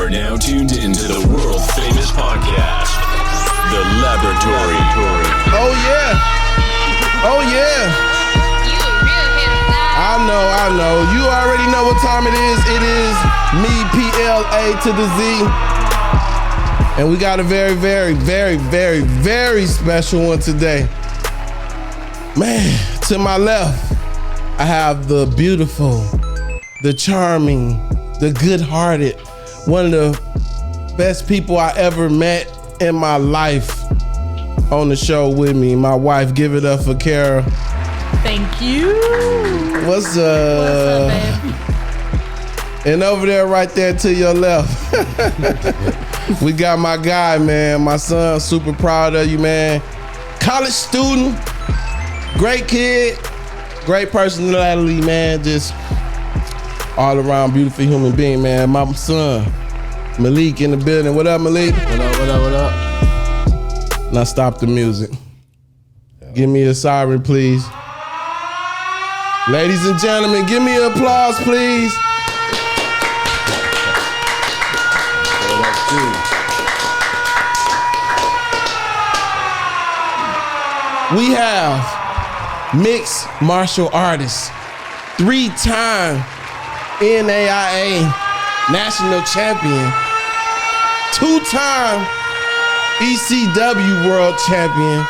are now tuned into the world famous podcast, The Laboratory. Oh yeah. Oh yeah. You a real hitter. I know. You already know what time it is. It is me, P.L.A. to the Z. And we got a very, very, very, very, very special one today. Man, to my left, I have the beautiful, the charming, the good-hearted, one of the best people I ever met in my life on the show with me. My wife, give it up for Kara. Thank you. What's up, baby? And over there, right there to your left, we got my guy, man. My son, super proud of you, man. College student, great kid, great personality, man. Just all around beautiful human being, man. My son, Malik in the building. What up, Malik? What up? Now stop the music. Give me a siren, please. Ladies and gentlemen, give me an applause, please. We have mixed martial artist, 3-time NAIA national champion, 2-time ECW World Champion,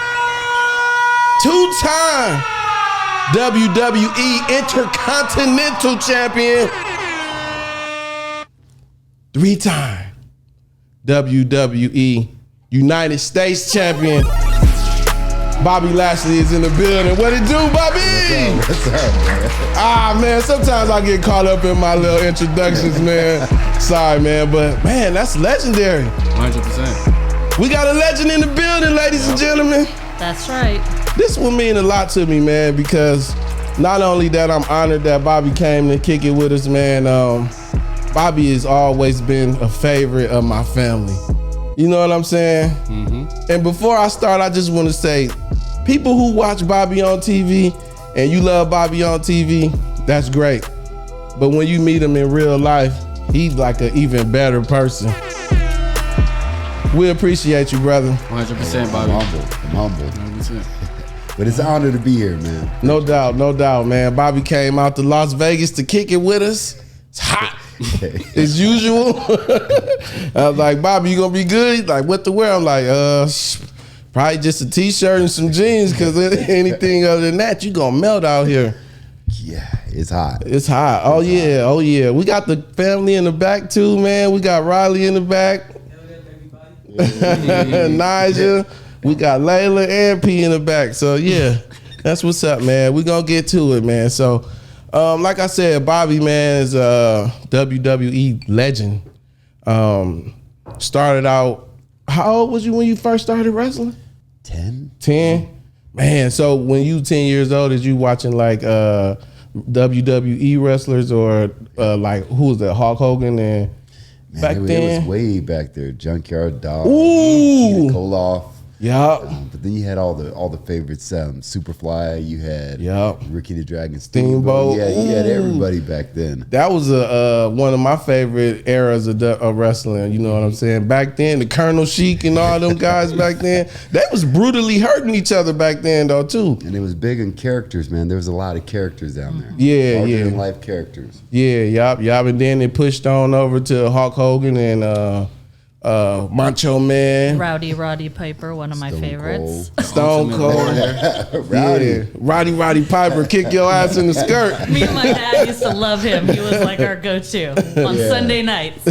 2-time WWE Intercontinental Champion, 3-time WWE United States Champion. Bobby Lashley is in the building. What it do, Bobby? What's up, man? Ah, man, sometimes I get caught up in my little introductions, man. Sorry, man, but man, that's legendary. 100%. We got a legend in the building, ladies and gentlemen. That's right. This will mean a lot to me, man, because not only that, I'm honored that Bobby came to kick it with us, man. Bobby has always been a favorite of my family. You know what I'm saying? Mm-hmm. And before I start, I just want to say, people who watch Bobby on TV and you love Bobby on TV, that's great. But when you meet him in real life, he's like an even better person. We appreciate you, brother. 100%, Bobby. I'm humble. 100%. But it's an honor to be here, man. No doubt, man. Bobby came out to Las Vegas to kick it with us. It's hot. As usual. I was like, Bobby, you gonna be good? He's like, what to wear? I'm like, probably just a t-shirt and some jeans, because anything other than that, you gonna melt out here. Yeah, it's hot. It's hot. Oh yeah. We got the family in the back too, man. We got Riley in the back. Nigel. We got Layla and P in the back. So yeah, that's what's up, man. We gonna get to it, man. So like I said, Bobby, man, is a WWE legend. Started out, how old was you when you first started wrestling? 10. 10? Man, so when you 10 years old, is you watching like WWE wrestlers or like who was that, Hulk Hogan and Man, back it then? was way back there. Junkyard Dog. Ooh. Koloff. Yeah. But then you had all the favorites. Superfly. You had Ricky the Dragon Steamboat. Yeah, you had Ooh. everybody back then. That was one of my favorite eras of wrestling. You know what I'm saying? Back then, the Colonel Sheik and all them guys back then, they was brutally hurting each other back then, though, too. And it was big in characters, man. There was a lot of characters down there. Yeah, Larger than life characters. Yeah, yup. And then it pushed on over to Hulk Hogan and Macho Man. Rowdy Piper, one of my favorites. Stone Cold. Rowdy. Yeah. Roddy Piper, kick your ass in the skirt. Me and my dad used to love him. He was like our go-to on Sunday nights.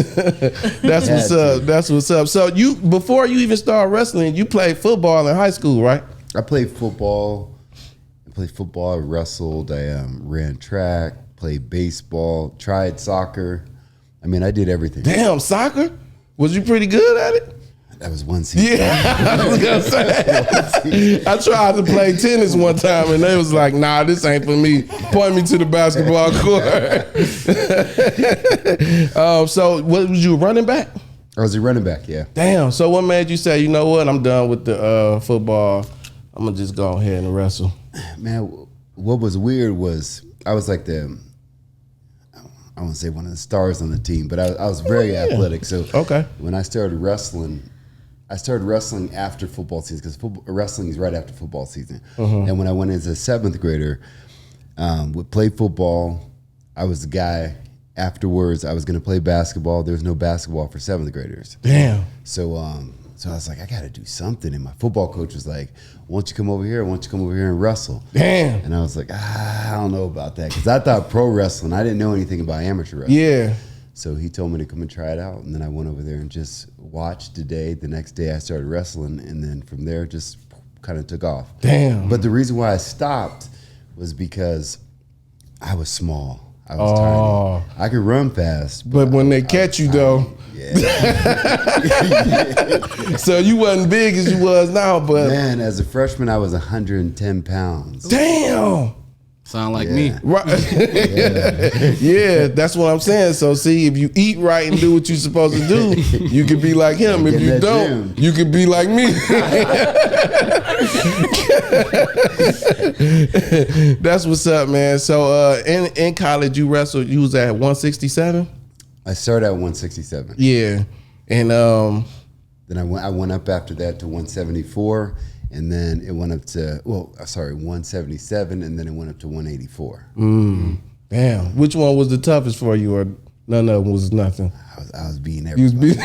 That's what's up. That's what's up. So you, before you even started wrestling, you played football in high school, right? I played football. I wrestled. I ran track, played baseball, tried soccer. I mean, I did everything. Damn, soccer? Was you pretty good at it? That was one season. Yeah, I was gonna say. I tried to play tennis one time and they was like, nah, this ain't for me. Point me to the basketball court. So what was you, a running back? I was a running back, yeah. Damn, so what made you say, you know what, I'm done with the football. I'm gonna just go ahead and wrestle. Man, what was weird was I was like I won't say one of the stars on the team, but I was very athletic. So when I started wrestling after football season because wrestling is right after football season. And when I went as a 7th grader, would play football. I was the guy. Afterwards, I was going to play basketball. There was no basketball for 7th graders. Damn. So I was like, I got to do something. And my football coach was like, why don't you come over here? Why don't you come over here and wrestle? Damn. And I was like, I don't know about that. Because I thought pro wrestling, I didn't know anything about amateur wrestling. Yeah. So he told me to come and try it out. And then I went over there and just watched the day. The next day I started wrestling. And then from there, just kind of took off. Damn. But the reason why I stopped was because I was small. I was tiny. I could run fast. But when they catch you, though. Yeah. So you wasn't big as you was now, but. Man, as a freshman, I was 110 pounds. Damn. Sound like me. Right. Yeah, that's what I'm saying. So see, if you eat right and do what you're supposed to do, you can be like him. If you don't, you can be like me. That's what's up, man. So in college, you wrestled. You was at 167. I started at 167. Yeah, and then I went up after that to 174. And then it went up to 177, and then it went up to 184. Damn. Which one was the toughest for you, or none of them was nothing? I was beating everybody.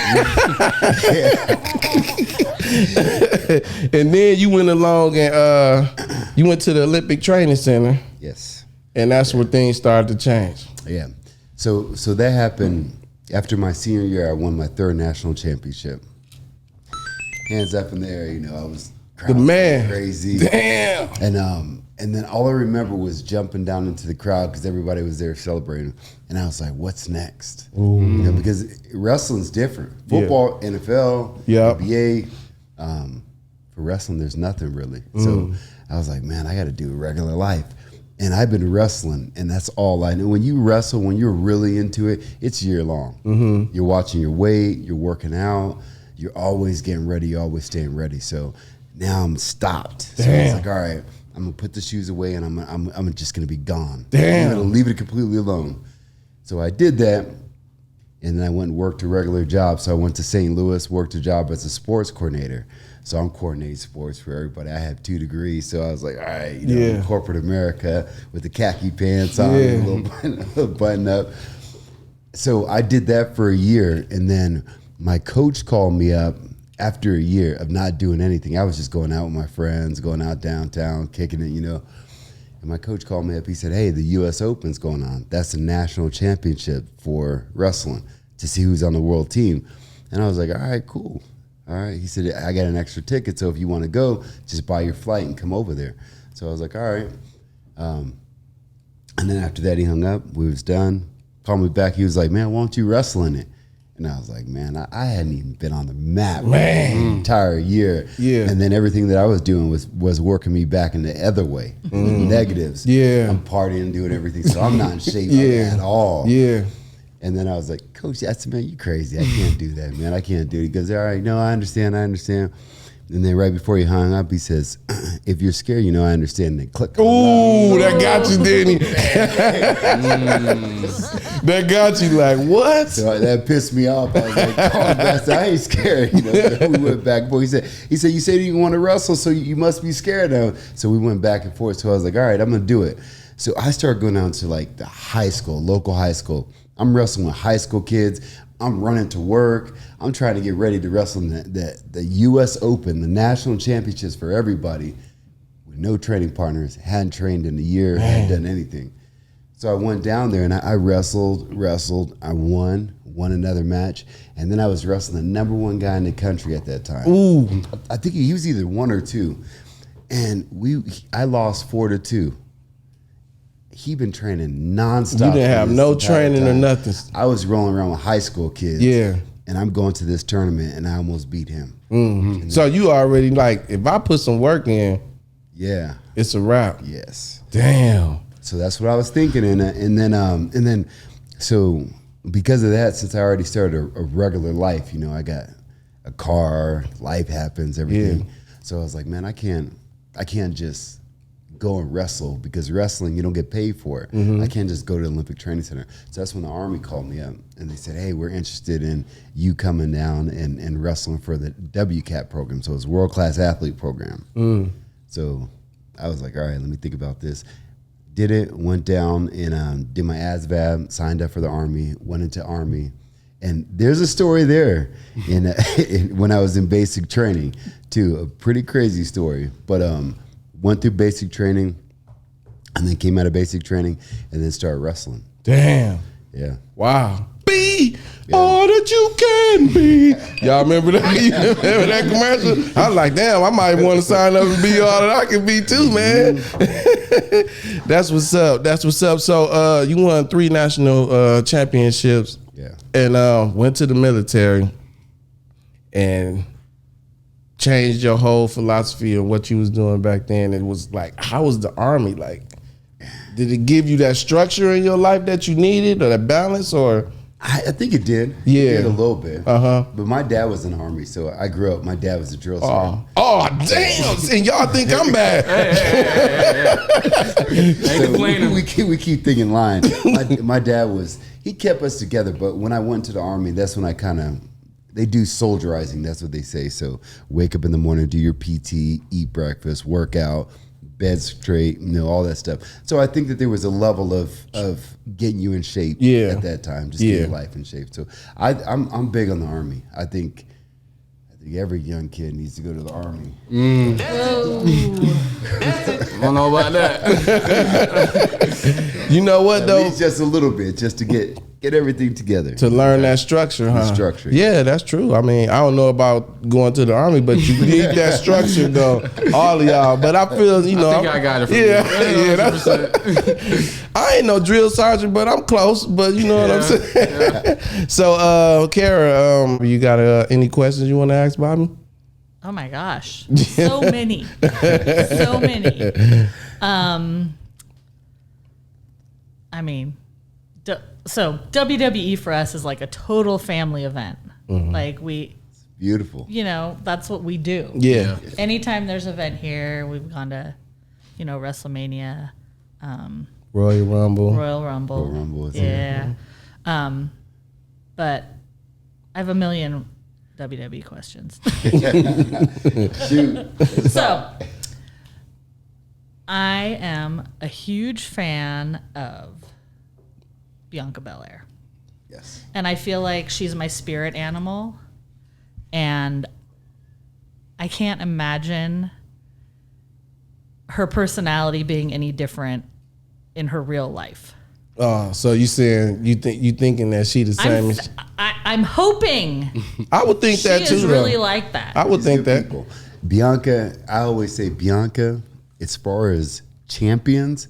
And then you went along and you went to the Olympic Training Center. Yes. And that's where things started to change. Yeah. So that happened after my senior year. I won my 3rd national championship. Hands up in the air, I was. The man, crazy, damn, and then all I remember was jumping down into the crowd because everybody was there celebrating, and I was like, "What's next?" Because wrestling's different. Football, NFL, NBA. For wrestling, there's nothing really. So I was like, "Man, I got to do a regular life." And I've been wrestling, and that's all I know. When you wrestle, when you're really into it, it's year long. You're watching your weight, you're working out, you're always getting ready, you're always staying ready. So. Now I'm stopped. So I was like, all right, I'm gonna put the shoes away and I'm just gonna be gone. Damn. I'm gonna leave it completely alone. So I did that, and then I went and worked a regular job. So I went to St. Louis, worked a job as a sports coordinator. So I'm coordinating sports for everybody. I have 2 degrees, so I was like, all right, in corporate America with the khaki pants on, a little button up. So I did that for a year, and then my coach called me up. After a year of not doing anything, I was just going out with my friends, going out downtown, kicking it, And my coach called me up. He said, hey, the U.S. Open's going on. That's the national championship for wrestling to see who's on the world team. And I was like, all right, cool. All right. He said, I got an extra ticket, so if you want to go, just buy your flight and come over there. So I was like, all right. And then after that, he hung up. We was done. Called me back. He was like, man, why don't you wrestle in it? And I was like, man, I hadn't even been on the map the entire year. Yeah. And then everything that I was doing was working me back in the other way, the negatives. Yeah. I'm partying, doing everything, so I'm not in shape at all. Yeah. And then I was like, Coach, I said, man, you crazy. I can't do that, man. I can't do it. He goes, all right, no, I understand. And then right before he hung up, he says, if you're scared, I understand. And click. Ooh, that got you, Danny. That got you like, what? So that pissed me off. I was like, I ain't scared. So we went back and forth. He said, you said you want to wrestle, so you must be scared now. So we went back and forth. So I was like, all right, I'm going to do it. So I started going down to like the high school, local high school. I'm wrestling with high school kids. I'm running to work. I'm trying to get ready to wrestle in the U.S. Open, the national championships for everybody, with no training partners, hadn't trained in a year, hadn't done anything. So I went down there and I wrestled. I won another match, and then I was wrestling the #1 guy in the country at that time. Ooh, I think he was either 1 or 2, and I lost 4-2. He been training nonstop. You didn't have no training or nothing. I was rolling around with high school kids. Yeah. And I'm going to this tournament, and I almost beat him. Mm-hmm. So you already like, if I put some work in, it's a wrap. Yes. Damn. So that's what I was thinking, and then so because of that, since I already started a regular life, I got a car, life happens, everything. Yeah. So I was like, man, I can't just go and wrestle, because wrestling, you don't get paid for it. I can't just go to the Olympic Training Center. So that's when the Army called me up and they said, hey, we're interested in you coming down and wrestling for the WCAP program. So it's World Class Athlete Program. So I was like, all right, let me think about this. Did it, went down and did my ASVAB, signed up for the Army, went into Army. And there's a story there when I was in basic training too, a pretty crazy story. But went through basic training and then came out of basic training and then started wrestling. Damn. Yeah. Wow. Be all that you can be. Y'all remember that? You remember that commercial? I was like, damn, I might want to sign up and be all that I can be too, man. That's what's up. That's what's up. So you won 3 national championships. Yeah. And went to the military and changed your whole philosophy of what you was doing back then. It was like, how was the Army like? Did it give you that structure in your life that you needed, or that balance, or? I think it did. Yeah. It did a little bit. But my dad was in the Army, so I grew up. My dad was a drill sergeant. Oh, damn. And y'all think I'm bad. So we keep thinking line. My dad he kept us together, but when I went to the Army, that's when I they do soldierizing, that's what they say. So wake up in the morning, do your PT, eat breakfast, work out, bed straight, all that stuff. So I think that there was a level of getting you in shape at that time, just getting your life in shape. So I'm big on the Army. I think every young kid needs to go to the Army. I don't know about that. You know what, though? At least just a little bit, just to get everything together. To learn that structure, huh? The structure. Yeah, that's true. I mean, I don't know about going to the Army, but you need that structure, though. All of y'all. But I feel, I think I got it from you. I ain't no drill sergeant, but I'm close. But you know what I'm saying? So, Kara, you got any questions you want to ask Bobby? Oh my gosh, so many, so many. I mean, so WWE for us is like a total family event. Like Beautiful. That's what we do. Yeah. Anytime there's an event here, we've gone to, WrestleMania, Royal Rumble. Royal Rumble. Yeah. But I have a million WWE questions. Shoot. So, I am a huge fan of Bianca Belair. Yes. And I feel like she's my spirit animal. And I can't imagine her personality being any different in her real life. Oh, so you saying you thinking that she the same? I'm hoping. I would think that too. She is really like that. I would think that. People. Bianca, I always say Bianca, as far as champions,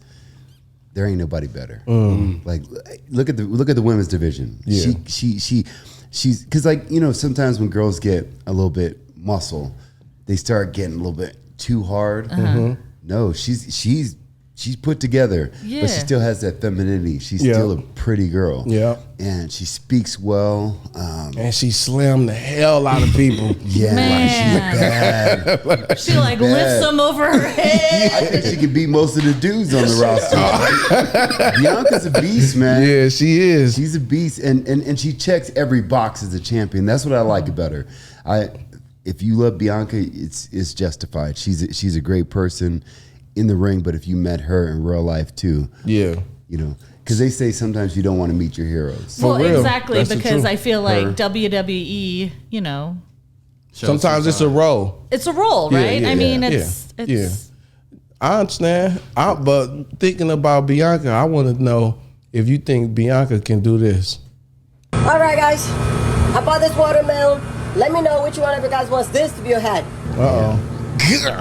there ain't nobody better. Like look at the women's division. Yeah. She's because sometimes when girls get a little bit muscle, they start getting a little bit too hard. No, she's put together, but she still has that femininity. She's still a pretty girl. Yeah, and she speaks well. And she slammed the hell out of people. Yeah, Man. she's bad. She lifts them over her head. I think she could beat most of the dudes on the roster. Bianca's a beast, man. Yeah, she is. She's a beast, and she checks every box as a champion. That's what I like about her. If you love Bianca, it's justified. She's a great person in the ring, but if you met her in real life too, because they say sometimes you don't want to meet your heroes. Well, exactly, because I feel like WWE, sometimes it's a role. It's a role, right? Yeah, I mean, it's I understand. But thinking about Bianca, I want to know if you think Bianca can do this. All right, guys. I bought this watermelon. Let me know which one of you guys wants this to be your head. Uh-oh.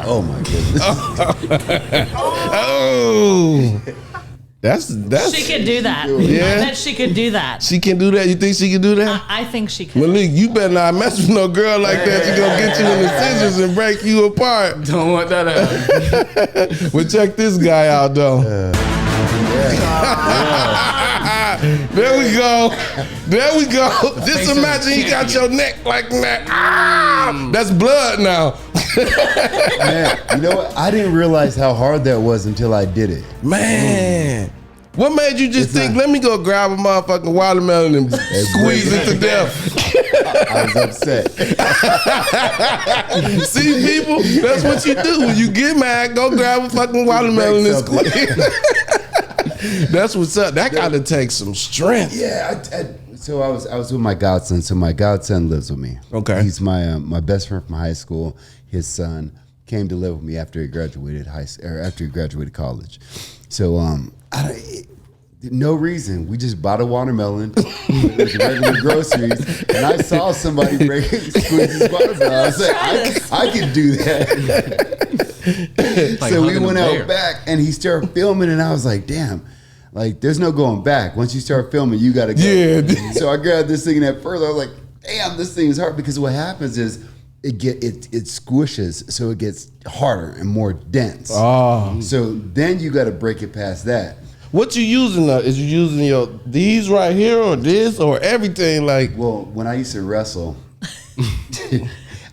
Oh my goodness! Oh, that's. She could do that. Yeah. I bet she could do that. She can do that. You think she can do that? I think she could. Malik, you better not mess with no girl like that. She gonna get you in the scissors and break you apart. Don't want that out. Well, check this guy out though. There we go. There we go. Just imagine you got your neck like that. Ah, that's blood now. Man, you know what? I didn't realize how hard that was until I did it. Man. What made you just think, let me go grab a motherfucking watermelon and squeeze it to death? I was upset. See, people, that's what you do. When you get mad, go grab a fucking watermelon and squeeze. That's what's up. That gotta take some strength. Yeah, so I was with my godson. So my godson lives with me. Okay. He's my best friend from high school. His son came to live with me after he graduated college. So no reason. We just bought a watermelon with regular groceries, and I saw somebody squeeze his watermelon. I was like, I could do that. Like so we went bear. out back, and he started filming, and I was like, damn. Like, there's no going back. Once you start filming, you got to go. Yeah. So I grabbed this thing, and at first I was like, damn, this thing is hard. Because what happens is it squishes, so it gets harder and more dense. Oh. So then you got to break it past that. What you using? Is you using these right here or this or everything? Like, Well, when I used to wrestle,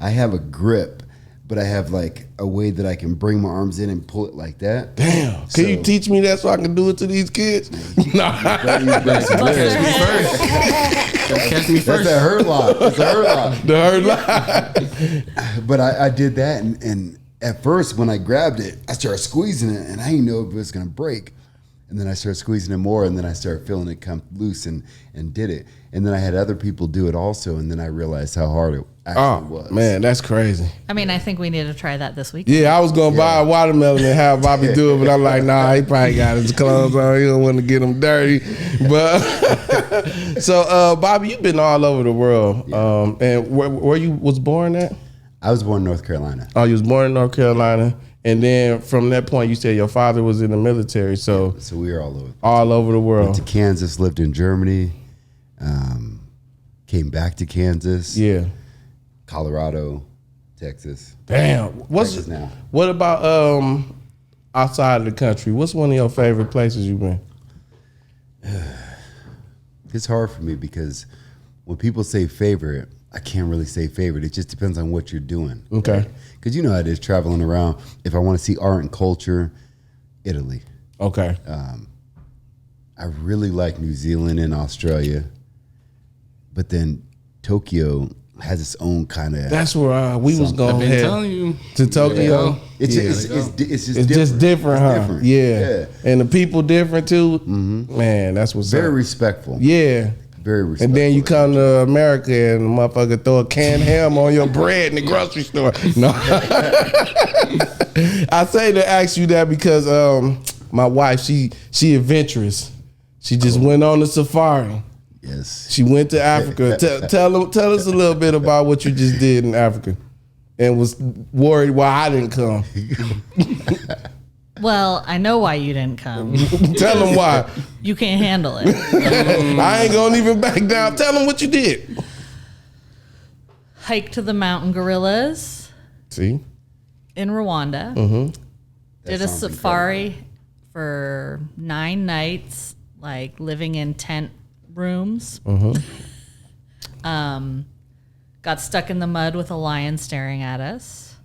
I have a grip, but I have like a way that I can bring my arms in and pull it like that. damn. Can you teach me that so I can do it to these kids? No. Catch me That's first. a hurt lock. That's a hurt lock. The hurt line. But I did that, and at first when I grabbed it, I started squeezing it, and I didn't know if it was gonna break. And then I started squeezing it more, and then I started feeling it come loose and did it. And then I had other people do it also, and then I realized how hard it actually was. Man, that's crazy. I mean, I think we need to try that this week. Yeah, I was gonna buy a watermelon and have Bobby do it, but I'm like, nah, he probably got his clothes on. He don't want to get them dirty. But so, Bobby, you've been all over the world, and where you was born at? I was born in North Carolina. Oh, you was born in North Carolina, and then from that point, you said your father was in the military, so So we were all over. all over the world. Went to Kansas, lived in Germany, came back to Kansas, Yeah. Colorado, Texas. Damn. Texas now. What about outside of the country? What's one of your favorite places you've been? It's hard for me because when people say favorite, I can't really say favorite. It just depends on what you're doing. Okay. Because you know how it is traveling around. If I want to see art and culture, Italy. Okay. I really like New Zealand and Australia. But then Tokyo has its own kind of... That's where we was I've going been head telling you. to Tokyo. It's Yeah. just Just different, huh? different. Yeah. And the people different too. Man, that's what's Very up. respectful. Yeah. Very respectful. And then you come to America and the motherfucker throw a canned ham on your bread in the grocery store. No. I say to ask you that because my wife, she adventurous. She just went on a safari. Yes. She went to Africa. Tell us a little bit about what you just did in Africa, and was worried why I didn't come. Well, I know why you didn't come. Tell them why. You can't handle it. I ain't gonna even back down. Tell them what you did. Hiked to the mountain gorillas See, in Rwanda. Did a sounds safari for 9 nights, like living in tent rooms. Got stuck in the mud with a lion staring at us.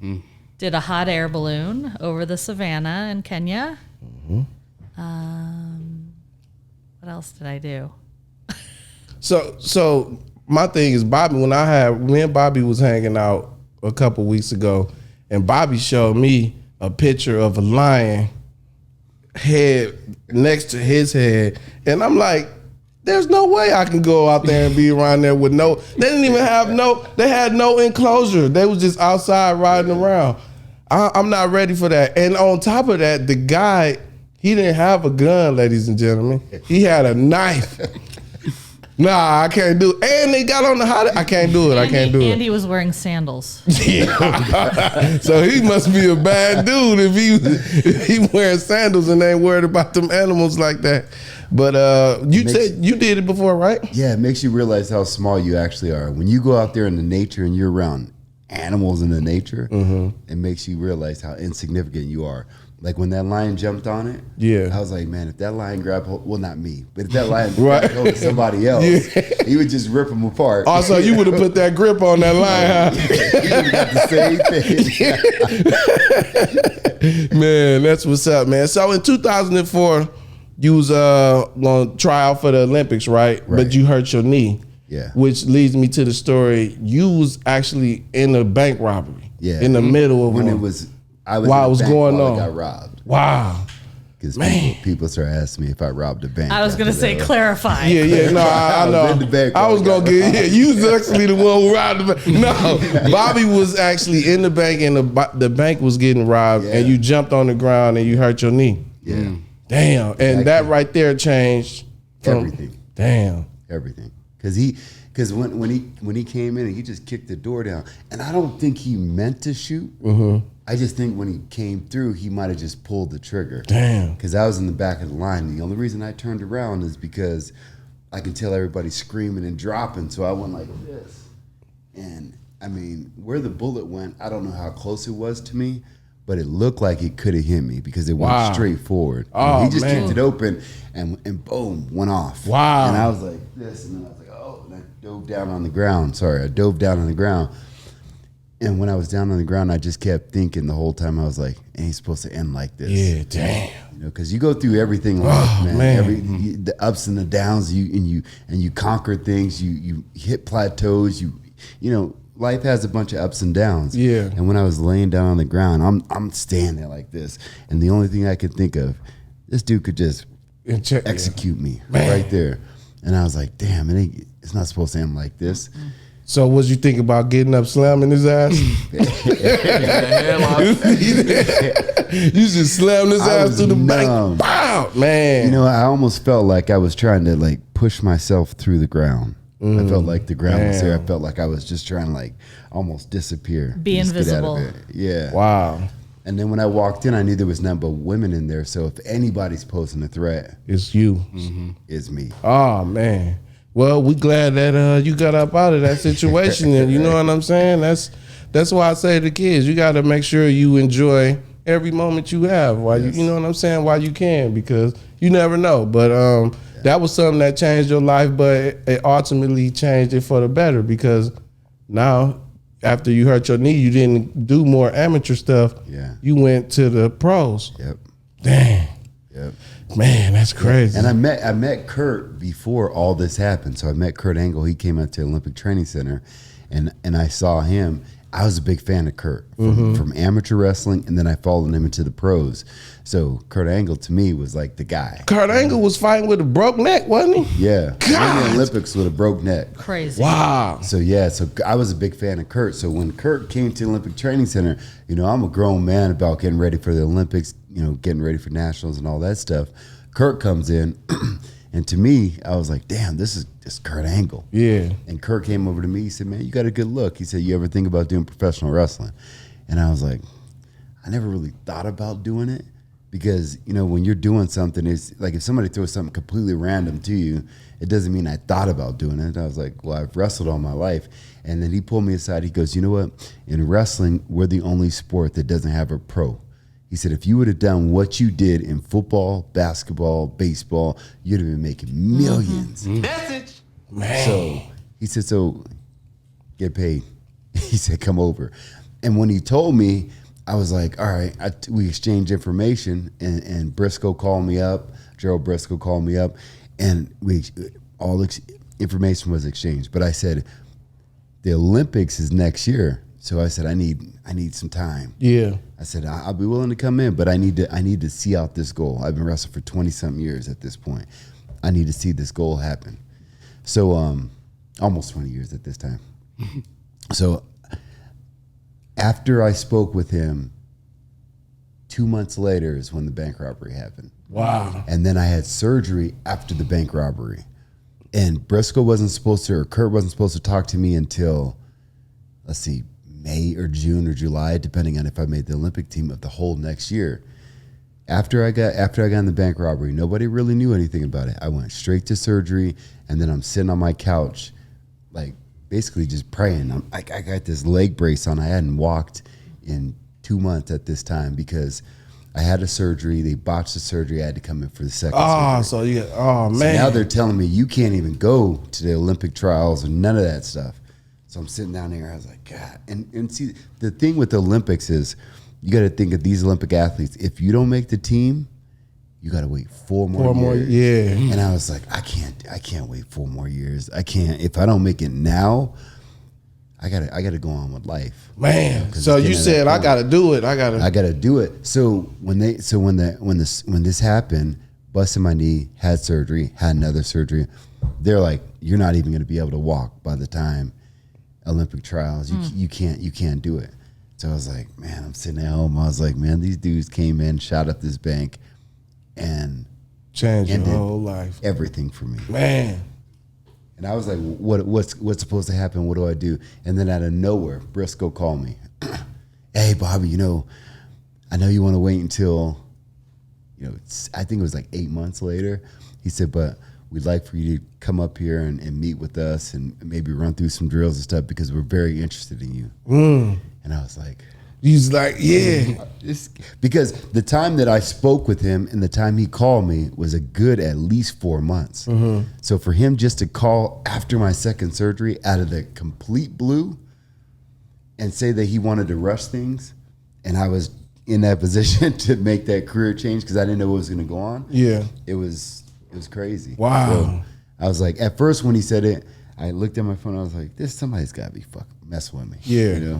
Did a hot air balloon over the savannah in Kenya. What else did I do? so my thing is Bobby. Me and Bobby was hanging out a couple weeks ago, and Bobby showed me a picture of a lion head next to his head, and I'm like, there's no way I can go out there and be around there with no. They didn't even have they had no enclosure. They was just outside riding around. I'm not ready for that. And on top of that, the guy, he didn't have a gun, ladies and gentlemen. He had a knife. Nah, I can't do it. And they got on the hot. I can't do it. I can't do And it. he was wearing sandals. Yeah. So he must be a bad dude if he wearing sandals and ain't worried about them animals like that. But you said you did it before, right? Yeah, it makes you realize how small you actually are. When you go out there in the nature and you're around animals in the nature, it makes you realize how insignificant you are. Like when that lion jumped on it, Yeah. I was like, man, if that lion grabbed hold, well, not me, but if that lion Right. grabbed hold of somebody else, he would just rip them apart. Also, you would have put that grip on that line, huh? He would have got the same thing. Man, that's what's up, man. So in 2004, you was going to try out for the Olympics, right? But you hurt your knee. Yeah. Which leads me to the story. You was actually in a bank robbery. Yeah. In the middle of when one. it was, I was While in it was the bank going while on. I got robbed. Wow. Because Man. people started asking me if I robbed a bank. I was going to after say that. clarify. Yeah, no, I was know. in the bank I while was I gonna got get. Yeah, you was actually the one who robbed the bank. No, Bobby was actually in the bank, and the bank was getting robbed, and you jumped on the ground and you hurt your knee. Yeah. Damn, and that right there changed Everything. Damn. Everything. Because when he came in and he just kicked the door down, and I don't think he meant to shoot. I just think when he came through, he might have just pulled the trigger. Damn. Because I was in the back of the line. The only reason I turned around is because I could tell everybody screaming and dropping, so I went like this. And I mean, where the bullet went, I don't know how close it was to me, but it looked like it could have hit me because it went straight forward. Oh, he just man. kicked it open and boom, went off. Wow. And I was like this, and then I was like, oh, and I dove down on the ground. Sorry, I dove down on the ground. And when I was down on the ground, I just kept thinking the whole time. I was like, "Ain't supposed to end like this." Yeah, damn. You know, because you go through everything in life, man. man. The ups and the downs. You conquer things. You hit plateaus. You know, life has a bunch of ups and downs. Yeah. And when I was laying down on the ground, I'm standing there like this, and the only thing I could think of, this dude could just execute me right there. And I was like, "Damn, it's not supposed to end like this." So what you think about getting up, slamming his ass? You just slammed his I ass was to the numb. bank. Wow, man. You know, I almost felt like I was trying to like push myself through the ground. I felt like the ground was there. I felt like I was just trying to like almost disappear. Be just get out of invisible. it. Yeah. Wow. And then when I walked in, I knew there was nothing but women in there. So if anybody's posing a threat, It's you. it's me. Oh, man. Well, we glad that you got up out of that situation, and you know what I'm saying. That's why I say to the kids, you got to make sure you enjoy every moment you have while you know what I'm saying, while you can, because you never know. But that was something that changed your life, but it ultimately changed it for the better, because now after you hurt your knee, you didn't do more amateur stuff. Yeah. You went to the pros. Yep. Dang, Yep. man, that's crazy. And I met Kurt before all this happened. So I met Kurt Angle. He came out to Olympic Training Center, and I saw him. I was a big fan of Kurt from amateur wrestling, and then I followed him into the pros. So Kurt Angle to me was like the guy. Kurt Angle was fighting with a broke neck, wasn't he? Yeah, God. in the Olympics with a broke neck. Crazy. Wow. So I was a big fan of Kurt. So when Kurt came to Olympic Training Center, you know, I'm a grown man about getting ready for the Olympics, you know, getting ready for nationals and all that stuff. Kurt comes in, and to me, I was like, damn, this is Kurt Angle. Yeah. And Kurt came over to me. He said, man, you got a good look. He said, you ever think about doing professional wrestling? And I was like, I never really thought about doing it, because, you know, when you're doing something, it's like if somebody throws something completely random to you, it doesn't mean I thought about doing it. I was like, well, I've wrestled all my life. And then he pulled me aside. He goes, you know what? In wrestling, we're the only sport that doesn't have a pro. He said, if you would have done what you did in football, basketball, baseball, you'd have been making millions. Message. Man. So he said, so get paid. He said, come over. And when he told me, I was like, all right, we exchanged information, and Briscoe called me up. Gerald Briscoe called me up, and information was exchanged. But I said, the Olympics is next year. So I said, I need some time. Yeah. I said, I'll be willing to come in, but I need to see out this goal. I've been wrestling for 20-something years at this point. I need to see this goal happen. So almost 20 years at this time. So after I spoke with him, 2 months later is when the bank robbery happened. Wow. And then I had surgery after the bank robbery. And Briscoe wasn't supposed to, or Kurt wasn't supposed to talk to me until, let's see, May or June or July, depending on if I made the Olympic team of the whole next year. After I got in the bank robbery, nobody really knew anything about it. I went straight to surgery, and then I'm sitting on my couch, like basically just praying. I got this leg brace on. I hadn't walked in 2 months at this time because I had a surgery. They botched the surgery. I had to come in for the second Oh, surgery. so man. So now they're telling me you can't even go to the Olympic trials or none of that stuff. So I'm sitting down there. I was like, God. And see, the thing with the Olympics is you got to think of these Olympic athletes. If you don't make the team, you got to wait 4 more years. Yeah. And I was like, I can't wait 4 more years. I can't. If I don't make it now, I gotta go on with life. Man. So you said I gotta do it. I gotta do it. So when this happened, busted my knee, had surgery, had another surgery. They're like, you're not even gonna be able to walk by the time Olympic trials. You can't do it. So I was like, man, I'm sitting at home. I was like, man, these dudes came in, shot up this bank, and changed your whole life. Everything for me, man. And I was like, what's supposed to happen? What do I do? And then out of nowhere, Briscoe called me. Hey, Bobby, I know you want to wait until, I think it was like 8 months later. He said, but we'd like for you to come up here and meet with us and maybe run through some drills and stuff because we're very interested in you. And I was like, he's like, yeah. Because the time that I spoke with him and the time he called me was a good at least 4 months. So for him just to call after my second surgery out of the complete blue and say that he wanted to rush things, and I was in that position to make that career change because I didn't know what was going to go on. Yeah, it was crazy. Wow. So I was like, at first when he said it, I looked at my phone. I was like, somebody's got to be fucking messing with me. Yeah.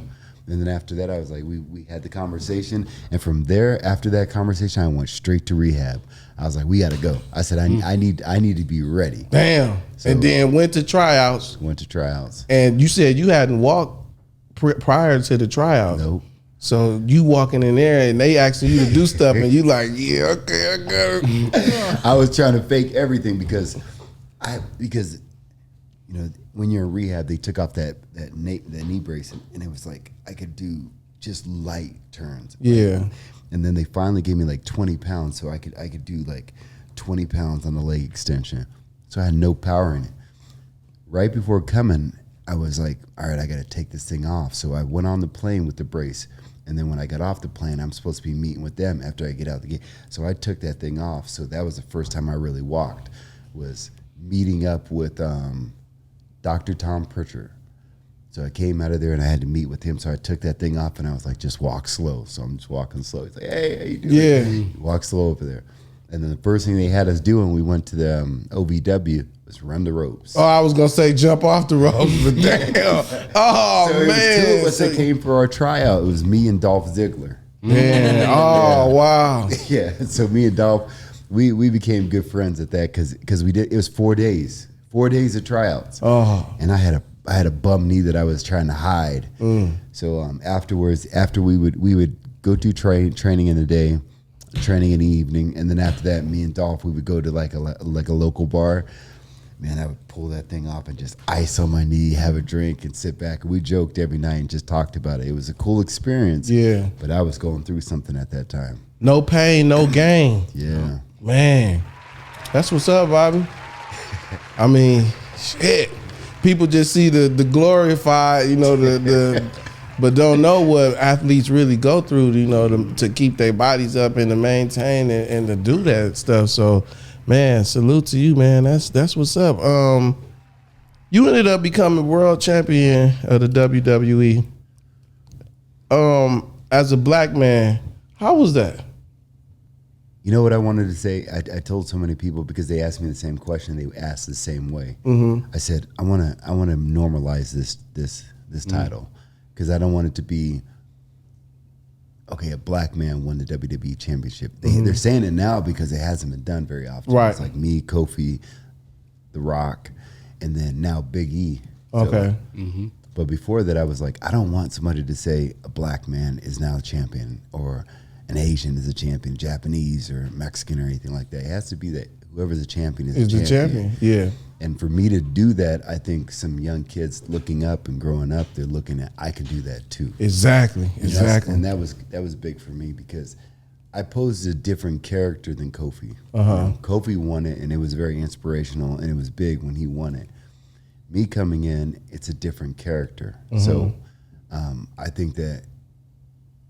And then after that, I was like, we had the conversation. And from there, after that conversation, I went straight to rehab. I was like, we got to go. I said, I need to be ready. Damn. So, and then went to tryouts. And you said you hadn't walked prior to the tryouts. Nope. So you walking in there and they asking you to do stuff and you like, yeah, okay, I got it. I was trying to fake everything because when you're in rehab, they took off that knee brace, and it was like I could do just light turns. Yeah. And then they finally gave me like 20 pounds, so I could do like 20 pounds on the leg extension. So I had no power in it. Right before coming, I was like, all right, I got to take this thing off. So I went on the plane with the brace, and then when I got off the plane, I'm supposed to be meeting with them after I get out the gate. So I took that thing off. So that was the first time I really walked, was meeting up with Dr. Tom Pritchard. So I came out of there and I had to meet with him. So I took that thing off and I was like, just walk slow. So I'm just walking slow. He's like, hey, how you doing? Yeah. Walk slow over there. And then the first thing they had us do when we went to the OVW was run the ropes. Oh, I was going to say jump off the ropes, but damn. Oh, so man. It was 2 of us that came for our tryout. It was me and Dolph Ziggler. Man, oh, wow. Yeah, so me and Dolph, we became good friends at that because we did. It was 4 days. 4 days of tryouts. Oh. And I had a bum knee that I was trying to hide. So afterwards, after we would go to training in the day, training in the evening, and then after that, me and Dolph, we would go to like a local bar. Man, I would pull that thing off and just ice on my knee, have a drink, and sit back. We joked every night and just talked about it. It was a cool experience. Yeah. But I was going through something at that time. No pain, no gain. Yeah. Man, that's what's up, Bobby. I mean, shit. People just see the glorified, but don't know what athletes really go through, to keep their bodies up and to maintain and to do that stuff. So, man, salute to you, man. That's what's up. You ended up becoming world champion of the WWE. As a black man, how was that? You know what I wanted to say? I told so many people because they asked me the same question. They asked the same way. I said, I want to normalize this title because I don't want it to be, okay, a black man won the WWE Championship. They're saying it now because it hasn't been done very often. Right. It's like me, Kofi, The Rock, and then now Big E. Okay. So, but before that, I was like, I don't want somebody to say a black man is now a champion or an Asian is a champion, Japanese or Mexican or anything like that. It has to be that whoever's a champion is the champion. Yeah. And for me to do that, I think some young kids looking up and growing up, they're looking at, I can do that too. Exactly. And that was big for me because I posed a different character than Kofi. Kofi won it and it was very inspirational and it was big when he won it. Me coming in, it's a different character. So I think that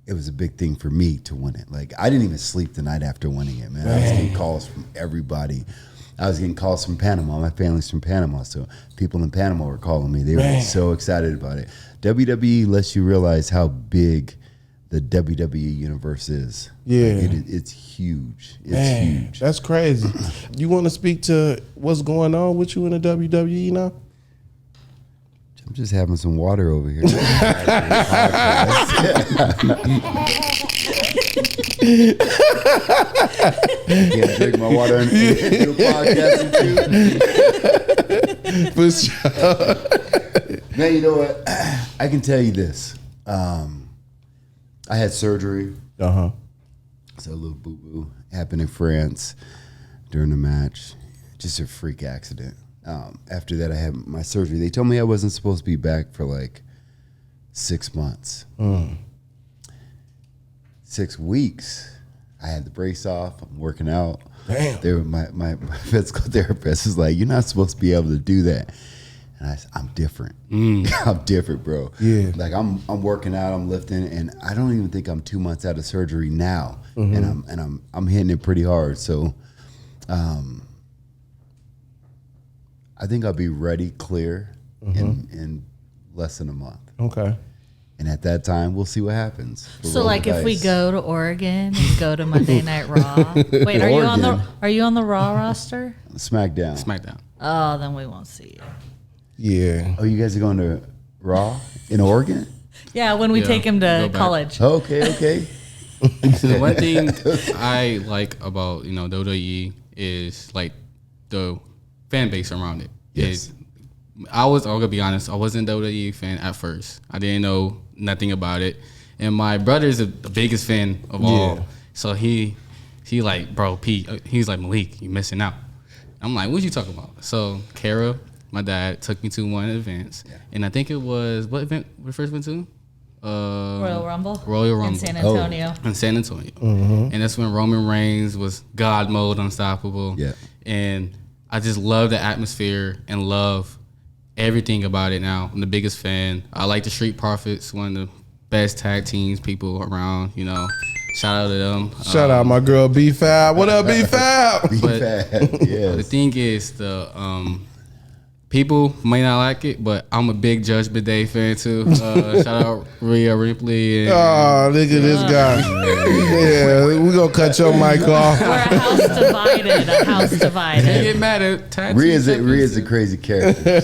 it was a big thing for me to win it. Like, I didn't even sleep the night after winning it, man. I was getting calls from everybody. I was getting calls from Panama. My family's from Panama, so people in Panama were calling me. They were so excited about it. WWE lets you realize how big the WWE universe is. Yeah. Like, it's huge. It's huge. That's crazy. You want to speak to what's going on with you in the WWE now? I'm just having some water over here. Can't drink my water and do a podcast For sure. Man, you know what? I can tell you this. I had surgery. Uh-huh. So a little boo-boo happened in France during the match. Just a freak accident. After that, I had my surgery. They told me I wasn't supposed to be back for like 6 months. 6 weeks. I had the brace off. I'm working out. Damn. My physical therapist is like, you're not supposed to be able to do that. And I said, I'm different. I'm different, bro. Yeah. Like I'm working out, I'm lifting, and I don't even think I'm 2 months out of surgery now. And I'm hitting it pretty hard. So I think I'll be ready, clear in less than a month. Okay. And at that time, we'll see what happens. We'll So roll like the if we dice. go to Oregon and go to Monday Night Raw. Wait, are you on the Raw roster? SmackDown. SmackDown. Oh, then we won't see you. Yeah. Oh, you guys are going to Raw in Oregon? Yeah, when we Yeah, take him go to back. college. Okay. So the one thing I like about WWE is like the fan base around it. Yes. I'm gonna be honest, I wasn't a WWE fan at first. I didn't know nothing about it, and my brother's the biggest fan of all. So he like, bro, Pete. He's like, Malik, you missing out. I'm like, what you talking about? So Kara, my dad, took me to one event, and I think it was what event we first went to? Royal Rumble. Royal Rumble. In San Antonio. In San Antonio. And that's when Roman Reigns was God mode, unstoppable. Yeah. And I just love the atmosphere and love everything about it now. I'm the biggest fan. I like the Street Profits, one of the best tag teams people around, you know. Shout out to them. Shout out my girl B-Fab. What up, B-Fab? The thing is, people may not like it, but I'm a big Judgment Day fan too. Shout out Rhea Ripley. And, Oh, look at this guy. Yeah, we gonna cut your mic off. We're a house divided. Can't get mad at tag team Rhea's champions. a crazy character.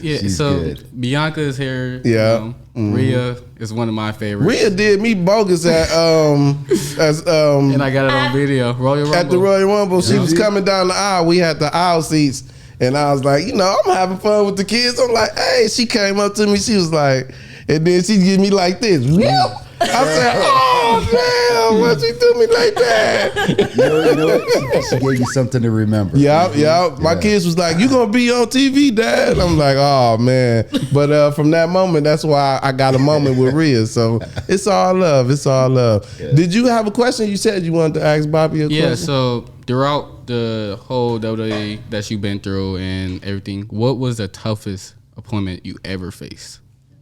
She's so good. Bianca is here. Yeah. Rhea is one of my favorites. Rhea did me bogus at And I got it on video. Royal Rumble. at the Royal Rumble. She was coming down the aisle. We had the aisle seats. And I was like, I'm having fun with the kids. I'm like, hey, she came up to me. She was like, and then she give me like this. Whoop. I said, oh, damn, why she do me like that? You know what? She gave you something to remember. Yeah. My kids was like, you going to be on TV, Dad? I'm like, oh, man. But from that moment, that's why I got a moment with Rhea. So it's all love. It's all love. Yeah. Did you have a question? You said you wanted to ask Bobby a question? Yeah, so throughout the whole WWE that you've been through and everything, what was the toughest opponent you ever faced?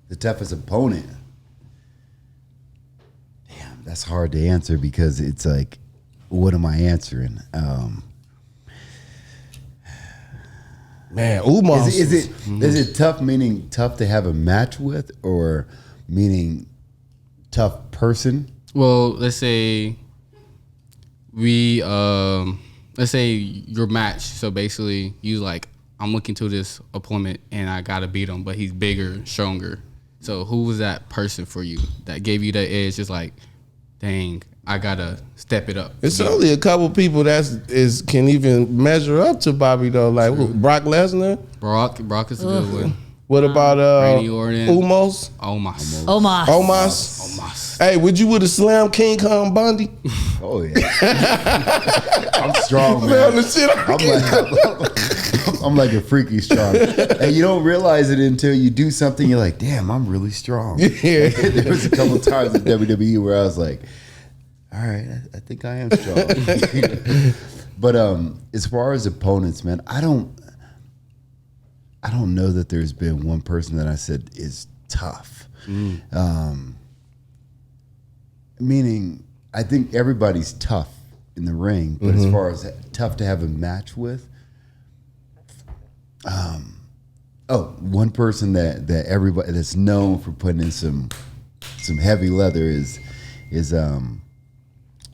The toughest opponent. Damn, that's hard to answer because it's like, what am I answering? Man, Umos. Is it tough, meaning tough to have a match with, or meaning tough person? Well, let's say let's say your match. So basically, you like, I'm looking to this opponent and I gotta beat him, but he's bigger, stronger. So who was that person for you that gave you that edge? Just like, dang, I gotta step it up. It's only a couple people can even measure up to Bobby though. Like Brock Lesnar. Brock is a good one. What about Randy Orton. Umos? Omos. Hey, would you have slammed King Kong Bundy? Oh yeah, I'm strong, Man, man. the shit I'm like a freaky strong. And you don't realize it until you do something. You're like, damn, I'm really strong. Yeah. There was a couple times in WWE where I was like, all right, I think I am strong. But as far as opponents, man, I don't know that there's been one person that I said is tough. Meaning, I think everybody's tough in the ring, but as far as tough to have a match with, one person that everybody that's known for putting in some heavy leather is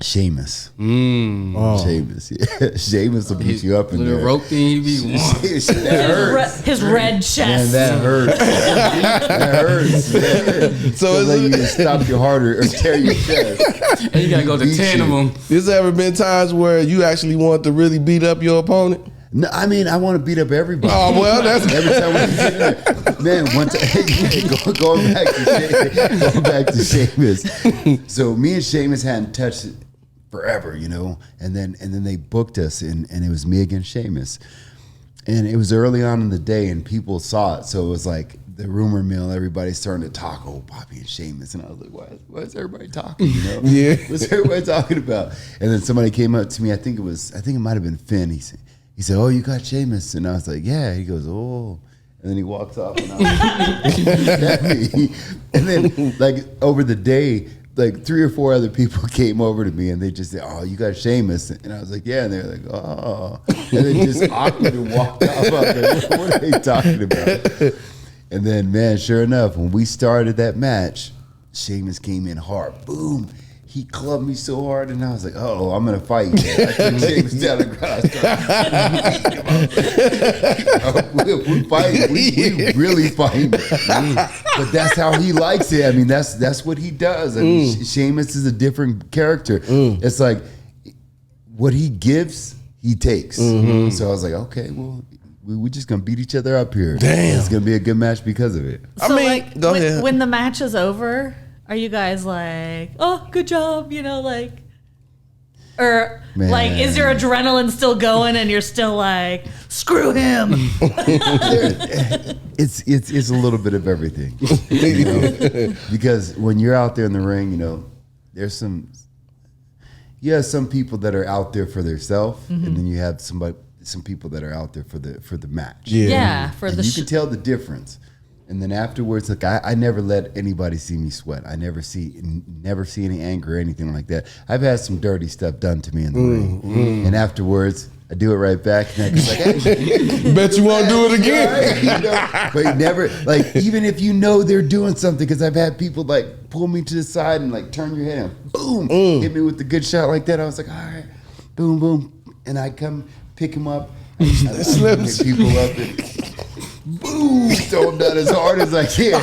Sheamus. Sheamus, yeah. Sheamus will beat you up in there. Rope thing, he be his red chest. Man, that hurts. That hurts. Man. So it's like you can stop your heart or tear your chest. And you gotta go to 10 of them. There's ever been times where you actually want to really beat up your opponent? No, I mean, I want to beat up everybody. Oh, well, that's... Every time we get in there. Man, one time, going back to Sheamus. So me and Sheamus hadn't touched it forever, you know, and then they booked us, and it was me against Sheamus. And it was early on in the day, and people saw it, so it was like the rumor mill, everybody's starting to talk, oh, Bobby and Sheamus. And I was like, why is everybody talking, you know? Yeah. What's everybody talking about? And then somebody came up to me, I think it might have been Finn. He said, oh, you got Sheamus? And I was like, yeah. He goes, oh. And then he walks off, and I was like, and then, like, over the day, like 3 or 4 other people came over to me, and they just said, oh, you got Sheamus? And I was like, yeah. And they're like, oh. And they just awkward and walked off. I was like, what are they talking about? And then, man, sure enough, when we started that match, Sheamus came in hard. Boom. He clubbed me so hard, and I was like, oh, I'm going to fight. I took Sheamus down the ground. We're fighting. We really fighting. But that's how he likes it. I mean, that's what he does. I mean, Sheamus is a different character. It's like what he gives, he takes. So I was like, okay, well, we're just going to beat each other up here. Damn. It's going to be a good match because of it. So, go ahead. When the match is over, are you guys like, oh, good job, you know, like, or Man. like, is your adrenaline still going and you're still like, screw him? It's a little bit of everything, you know? Because when you're out there in the ring, you know, there's some people that are out there for themselves, and then you have some people that are out there for the match. Yeah, and you can tell the difference. And then afterwards, like I never let anybody see me sweat. I never see any anger or anything like that. I've had some dirty stuff done to me in the ring, and afterwards I do it right back. And I'm like, hey, bet you won't do it again. Right, you know? But you never, like, even if you know they're doing something, because I've had people like pull me to the side and like turn your head and boom, hit me with a good shot like that. I was like, all right, boom, boom, and I come pick him up, I pick people up and boom, throw him down as hard as I can.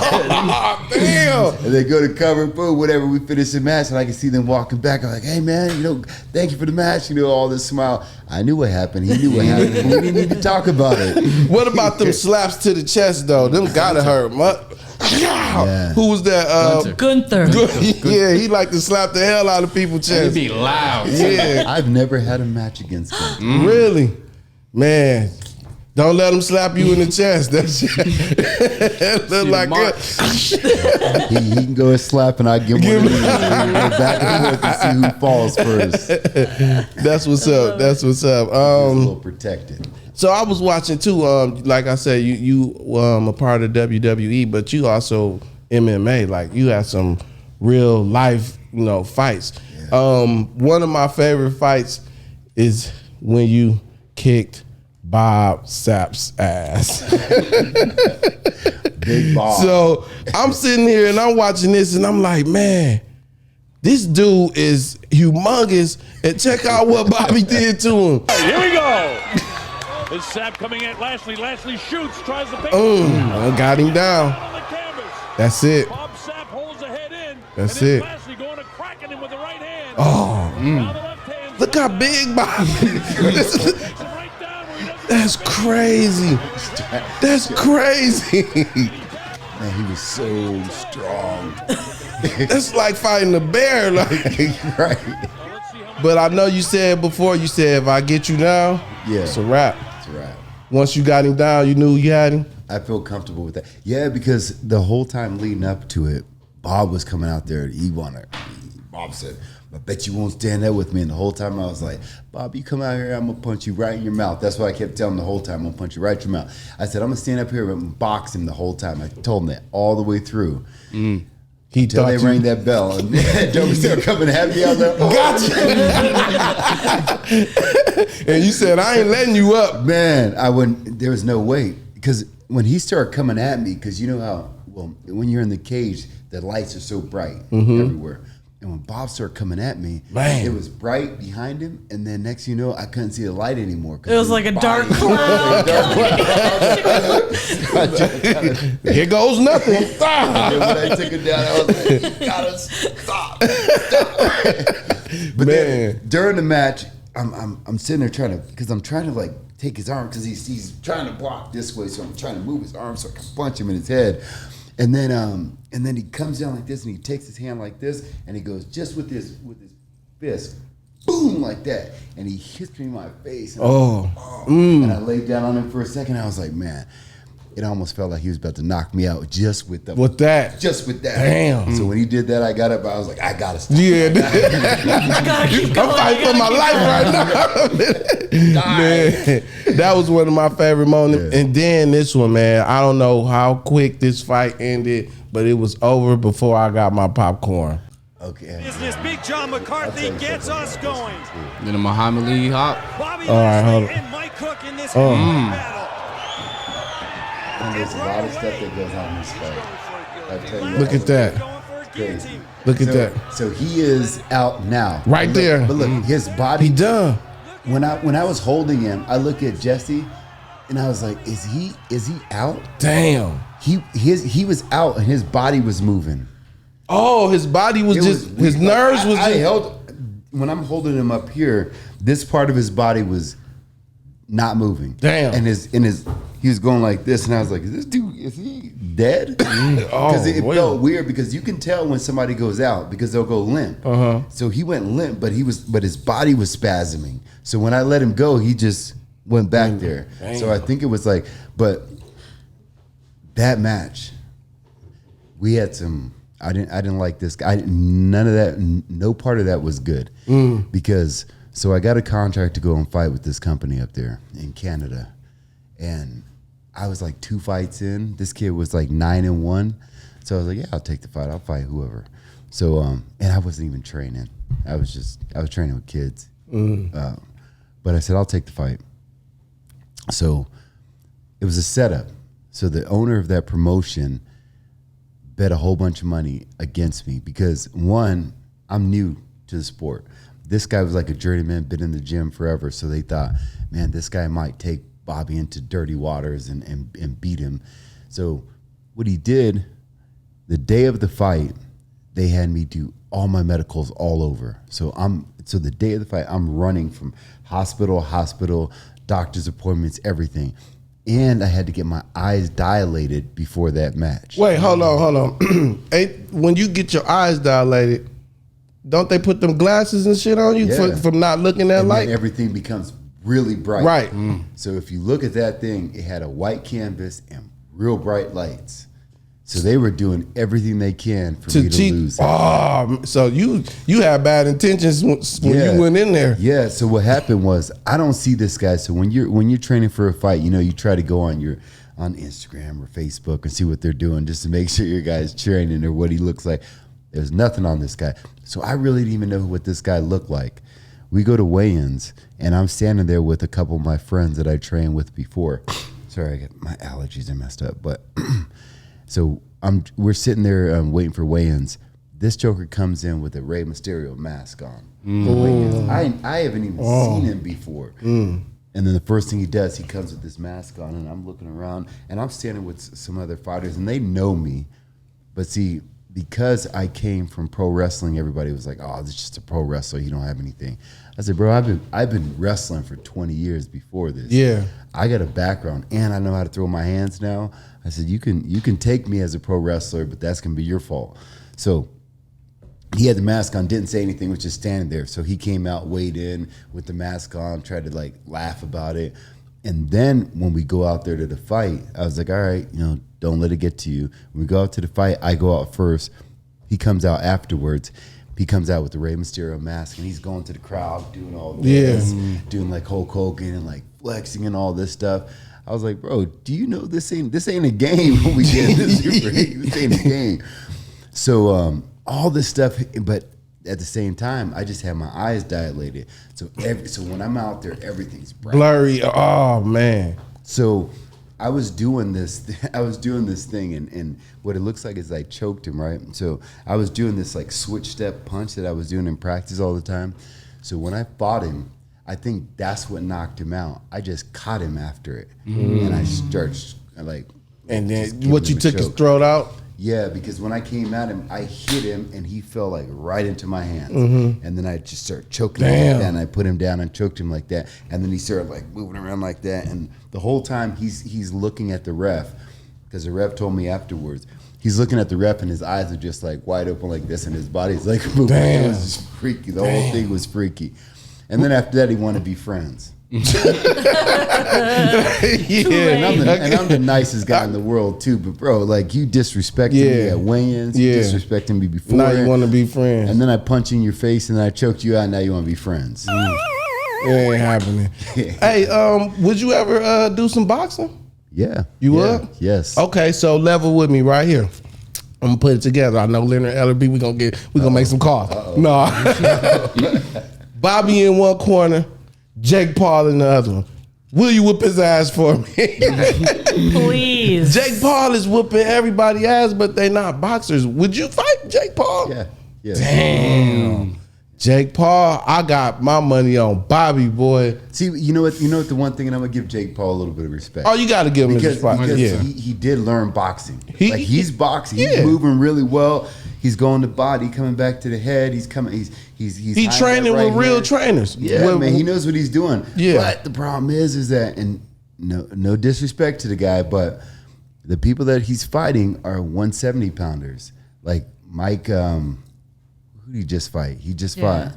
Damn. And they go to cover, boom, whatever, we finish the match, and I can see them walking back. I'm like, hey, man, you know, thank you for the match. You know, all this smile. I knew what happened. He knew what happened. We didn't even talk about it. What about them slaps to the chest, though? Them gotta hurt. Yeah. Who was that? Gunther. Yeah, he like to slap the hell out of people's chests. It'd be loud. Yeah. I've never had a match against him. Really? Man. Don't let him slap you in the chest. That's look like it. He can go and slap, and I give him one. Go back and forth and see who falls first. That's what's up. That's what's up. A little protected. So I was watching too. Like I said, you a part of WWE, but you also MMA. Like you had some real life, you know, fights. Yeah. One of my favorite fights is when you kicked Bob Sapp's ass. Big Bob. So I'm sitting here and I'm watching this and I'm like, man, this dude is humongous. And check out what Bobby did to him. Here we go. Is Sapp coming at Lashley? Lashley shoots, tries to pick I got him down. on the canvas. That's it. Bob Sapp holds the head in. That's and it. Lashley going to cracking him with the right hand. Oh, Now the left hand. look how big Bobby is. Takes him right down where he doesn't That's crazy. That's crazy. Man, he was so strong. That's like fighting a bear. Like, Right. but I know you said before, you said if I get you down, Yeah. it's a wrap. That's right. Once you got him down, you knew you had him. I feel comfortable with that. Yeah, because the whole time leading up to it, Bob was coming out there. Bob said, I bet you won't stand there with me. And the whole time I was like, Bob, you come out here, I'm going to punch you right in your mouth. That's what I kept telling him the whole time. I'm going to punch you right in your mouth. I said, I'm going to stand up here and box him the whole time. I told him that all the way through. Until they rang that bell and Joker started coming at me. I was like, gotcha. And you said, I ain't letting you up. Man, I wouldn't. There was no way. Because when he started coming at me, because you know how, well, when you're in the cage, the lights are so bright everywhere. And when Bob started coming at me, Man. it was bright behind him, and then next you know, I couldn't see the light anymore. It was like a dark cloud. Here goes nothing. And then when I took it down, I was like, you gotta stop. But then during the match, I'm sitting there trying to like take his arm because he's trying to block this way, so I'm trying to move his arm so I can punch him in his head. And then he comes down like this, and he takes his hand like this, and he goes just with his fist, boom, like that, and he hits me in my face. And and I laid down on him for a second. I was like, man, it almost felt like he was about to knock me out just with that. Just with that. Damn. So when he did that, I got up. I was like, I gotta stop. Yeah. I gotta keep going. I'm fighting for my life right now. Man, that was one of my favorite moments. Yeah. And then this one, man, I don't know how quick this fight ended, but it was over before I got my popcorn. Okay. Business. Big John McCarthy gets us going. Then the Muhammad Ali hop. Bobby All right, hold Lashley on. and Mike Cook in this battle. And there's a lot of stuff that goes on in this fight. I tell you, Look at that. crazy. Look at that. So he is out now. Right But look- there. But look, his body. He done. When I was holding him, I look at Jesse, and I was like, is he out? Damn. He was out, and his body was moving. Oh, his body was his nerves was I just. held when I'm holding him up here. This part of his body was not moving. Damn. And he was going like this, and I was like, is he dead? Because it felt weird, because you can tell when somebody goes out because they'll go limp. So he went limp, but his body was spasming. So when I let him go, he just went back there. Damn. So I think it was like, but that match, we had some. I didn't like this guy. None of that. No part of that was good because. So I got a contract to go and fight with this company up there in Canada, and I was like 2 fights in. This kid was like 9-1, so I was like, yeah, I'll take the fight. I'll fight whoever. So and I wasn't even training. I was training with kids, but I said I'll take the fight. So it was a setup. So the owner of that promotion bet a whole bunch of money against me because, one, I'm new to the sport. This guy was like a journeyman, been in the gym forever. So they thought, man, this guy might take Bobby into dirty waters and beat him. So what he did, the day of the fight, they had me do all my medicals all over. So the day of the fight, I'm running from hospital, doctor's appointments, everything. And I had to get my eyes dilated before that match. Wait, hold on. When you get your eyes dilated, don't they put them glasses and shit on you from not looking at and light? then everything becomes really bright. Right. So if you look at that thing, it had a white canvas and real bright lights. So they were doing everything they can for me to cheat. lose. Oh, so you had bad intentions when you went in there. Yeah. So what happened was, I don't see this guy. So when you're training for a fight, you try to go on Instagram or Facebook and see what they're doing just to make sure your guy's training or what he looks like. There's nothing on this guy. So I really didn't even know what this guy looked like. We go to weigh-ins, and I'm standing there with a couple of my friends that I trained with before. Sorry, my allergies are messed up. But so we're sitting there waiting for weigh-ins. This joker comes in with a Rey Mysterio mask on. I haven't even seen him before. And then the first thing he does, he comes with this mask on, and I'm looking around, and I'm standing with some other fighters, and they know me. But see, because I came from pro wrestling, everybody was like, "Oh, this is just a pro wrestler. You don't have anything." I said, "Bro, I've been wrestling for 20 years before this. Yeah, I got a background, and I know how to throw my hands now." I said, "You can take me as a pro wrestler, but that's gonna be your fault." So he had the mask on, didn't say anything, was just standing there. So he came out, weighed in with the mask on, tried to like laugh about it. And then when we go out there to the fight, I was like, all right, don't let it get to you. When we go out to the fight, I go out first. He comes out afterwards. He comes out with the Rey Mysterio mask, and he's going to the crowd, doing all this, doing like Hulk Hogan and like flexing and all this stuff. I was like, bro, do you know this ain't a game when we get in this Super 8? This ain't a game. So all this stuff, but at the same time, I just have my eyes dilated. So when I'm out there, everything's bright. Blurry. Oh man. So I was doing this thing, and what it looks like is I choked him, right? So I was doing this like switch step punch that I was doing in practice all the time. So when I fought him, I think that's what knocked him out. I just caught him after it, and I started like. And then what, you took his throat out? Yeah, because when I came at him, I hit him, and he fell like right into my hands. And then I just started choking him like that, and I put him down and choked him like that. And then he started like moving around like that. And the whole time he's looking at the ref, because the ref told me afterwards, he's looking at the ref and his eyes are just like wide open like this, and his body's like moving. It was just freaky. The whole thing was freaky. And then after that, he wanted to be friends. And I'm the nicest guy in the world too, but bro, like you disrespected me at weigh-ins, you disrespecting me before. Now you want to be friends. And then I punch you in your face and then I choked you out, and now you want to be friends. It ain't happening. Hey, would you ever do some boxing? Yeah. You would? Yes. Okay, so level with me right here. I'm gonna put it together. I know Leonard Ellerby, we gonna make some calls. No. Bobby in one corner, Jake Paul in the other one. Will you whoop his ass for me? Please. Jake Paul is whooping everybody's ass, but they not boxers. Would you fight Jake Paul? Yeah. Damn. Jake Paul, I got my money on Bobby, boy. See, you know what? The one thing, and I'm gonna give Jake Paul a little bit of respect. Oh, you got to give him his respect. Because he did learn boxing. He's boxing. Yeah. He's moving really well. He's going to body, coming back to the head. He's coming. He's training with real trainers. Yeah, man, he knows what he's doing. Yeah. But the problem is that, and no disrespect to the guy, but the people that he's fighting are 170 pounders. Like Mike, who did he just fight? He just fought.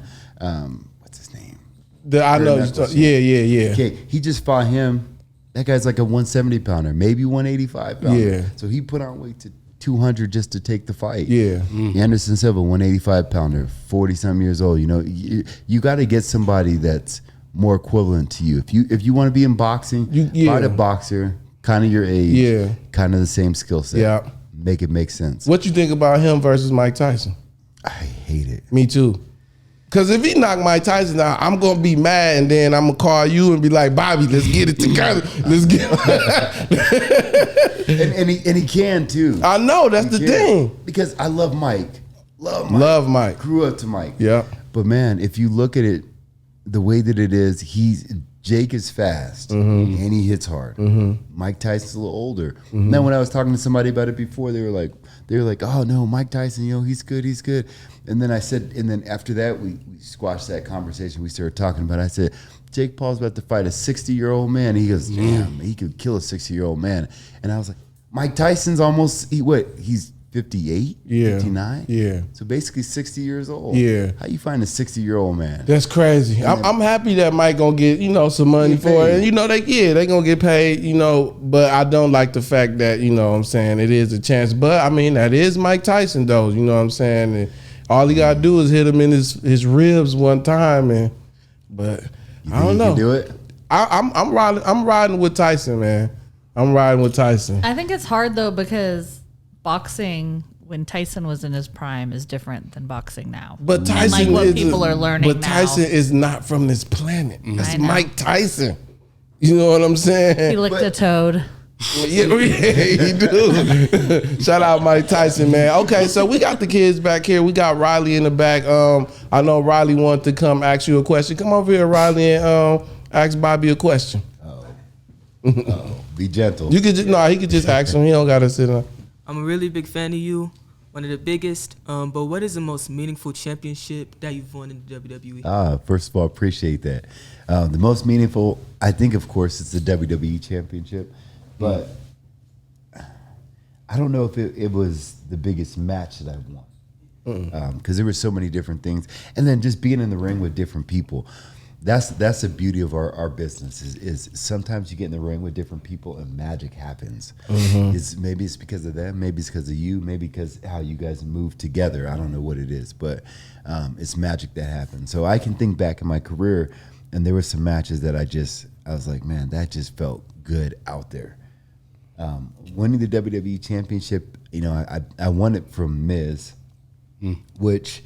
What's his name? I know. Yeah. Okay, he just fought him. That guy's like a 170 pounder, maybe 185 pounder. Yeah. So he put on weight to 200 just to take the fight. Yeah. Anderson Silva, 185 pounder, 40-something years old. You know, you got to get somebody that's more equivalent to you. If you want to be in boxing, fight a boxer, kind of your age, kind of the same skill set. Yeah. Make it make sense. What you think about him versus Mike Tyson? I hate it. Me too. Because if he knock Mike Tyson out, I'm going to be mad, and then I'm going to call you and be like, Bobby, let's get it together. Let's get it. and he can, too. I know. That's the thing. Because I love Mike. Love Mike. Grew up to Mike. Yeah. But, man, if you look at it the way that it is, Jake is fast, and he hits hard. Mike Tyson's a little older. Now, when I was talking to somebody about it before, they were like, oh, no, Mike Tyson, he's good. And then I said, and then after that, we squashed that conversation. We started talking about it. I said, Jake Paul's about to fight a 60-year-old man. He goes, damn, he could kill a 60-year-old man. And I was like, Mike Tyson's almost, he's 58, 59? Yeah. So basically 60 years old. Yeah. How you find a 60-year-old man? That's crazy. I'm happy that Mike gonna get, some money for it. And they gonna get paid, but I don't like the fact that, what I'm saying, it is a chance. But I mean, that is Mike Tyson though, you know what I'm saying? And all he gotta do is hit him in his ribs one time, but I don't know. You can do it? I'm riding with Tyson, man. I'm riding with Tyson. I think it's hard though, because boxing when Tyson was in his prime is different than boxing now. But Tyson, like what people are learning but now. Tyson is not from this planet. That's Mike Tyson. You know what I'm saying? He licked a toad. Yeah, he do. Shout out Mike Tyson, man. Okay, so we got the kids back here. We got Riley in the back. I know Riley wanted to come ask you a question. Come over here, Riley, and ask Bobby a question. Be gentle. You could he could just ask him. He don't gotta sit down. I'm a really big fan of you, one of the biggest. But what is the most meaningful championship that you've won in the WWE? First of all, appreciate that. The most meaningful, I think, of course, it's the WWE Championship. But I don't know if it was the biggest match that I've won. Because there were so many different things. And then just being in the ring with different people. That's the beauty of our business is sometimes you get in the ring with different people and magic happens. Maybe it's because of them, maybe it's because of you, maybe because how you guys move together. I don't know what it is, but it's magic that happens. So I can think back in my career, and there were some matches that I was like, man, that just felt good out there. Winning the WWE Championship I won it from Miz, which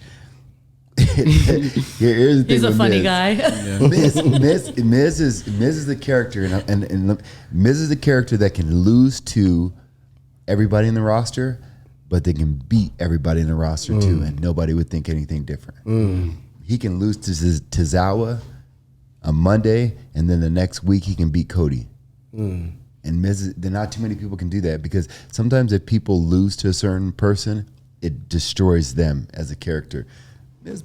here's the thing. He's a funny Miz. guy. Miz is the character, and Miz is the character that can lose to everybody in the roster, but they can beat everybody in the roster too, and nobody would think anything different. He can lose to Tozawa on Monday, and then the next week he can beat Cody. And Miz, not too many people can do that, because sometimes if people lose to a certain person, it destroys them as a character.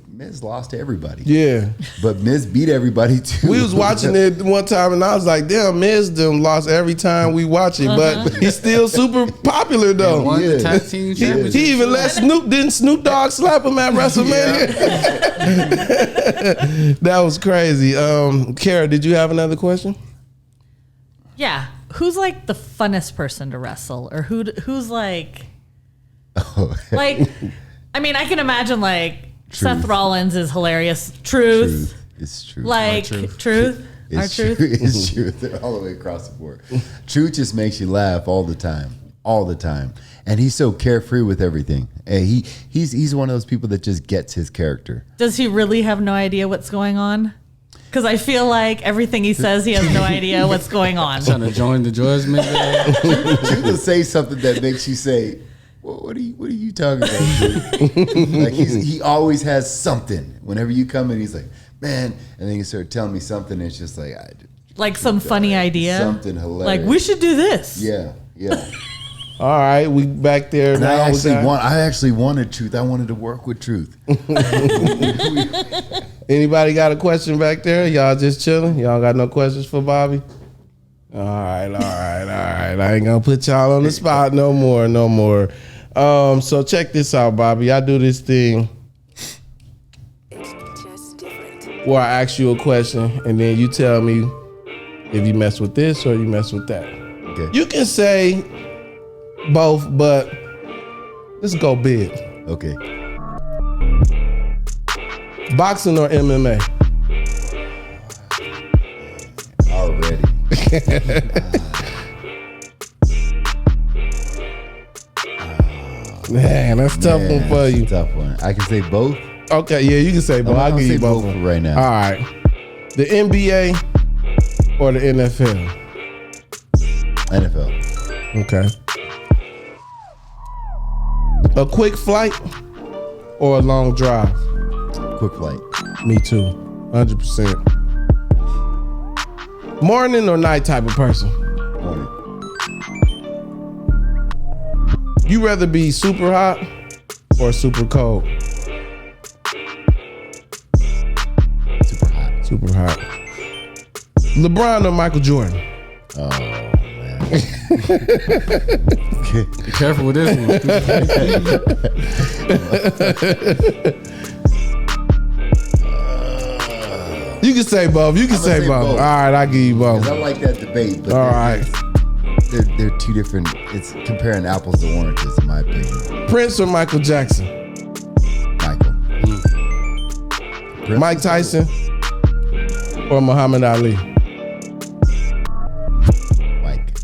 Miz lost to everybody. Yeah. But Miz beat everybody too. We was watching it one time and I was like, damn, Miz them lost every time we watch it, but he's still super popular though. Won the tag team championship. He even let didn't Snoop Dogg slap him at WrestleMania? That was crazy. Kara, did you have another question? Yeah. Who's like the funnest person to wrestle, or who's like, like, I mean, I can imagine like Truth. Seth Rollins is hilarious. Truth. It's true. Like Truth. Our Truth. It's truth. They're all the way across the board. Truth just makes you laugh all the time. And he's so carefree with everything. And he's one of those people that just gets his character. Does he really have no idea what's going on? Because I feel like everything he says, he has no idea what's going on. Trying to join the judgment. Truth will say something that makes you say, well, what are you talking about? Like he always has something. Whenever you come in, he's like, man, and then you start telling me something, and it's just like some funny idea, something hilarious. Like we should do this. Yeah. All right, we back there And now. I actually wanted Truth. I wanted to work with Truth. Anybody got a question back there? Y'all just chilling? Y'all got no questions for Bobby? All right. I ain't gonna put y'all on the spot no more. So check this out, Bobby. I do this thing where I ask you a question and then you tell me if you mess with this or you mess with that. Okay. You can say both, but let's go big. Okay. Boxing or MMA? Already. Man, that's a tough one for you. Tough one. I can say both. Okay, yeah, you can say both. I'll give you both for right now. All right. The NBA or the NFL? NFL. Okay. A quick flight or a long drive? Quick flight. Me too. 100%. Morning or night type of person? Morning. You rather be super hot or super cold? Super hot. Super hot. LeBron or Michael Jordan? Oh, man. Be careful with this one. You can say both. You can say both. All right, I'll give you both. I like that debate. But all right. They're two different. It's comparing apples to oranges, in my opinion. Prince or Michael Jackson? Michael. Mike Tyson or Muhammad Ali? Mike.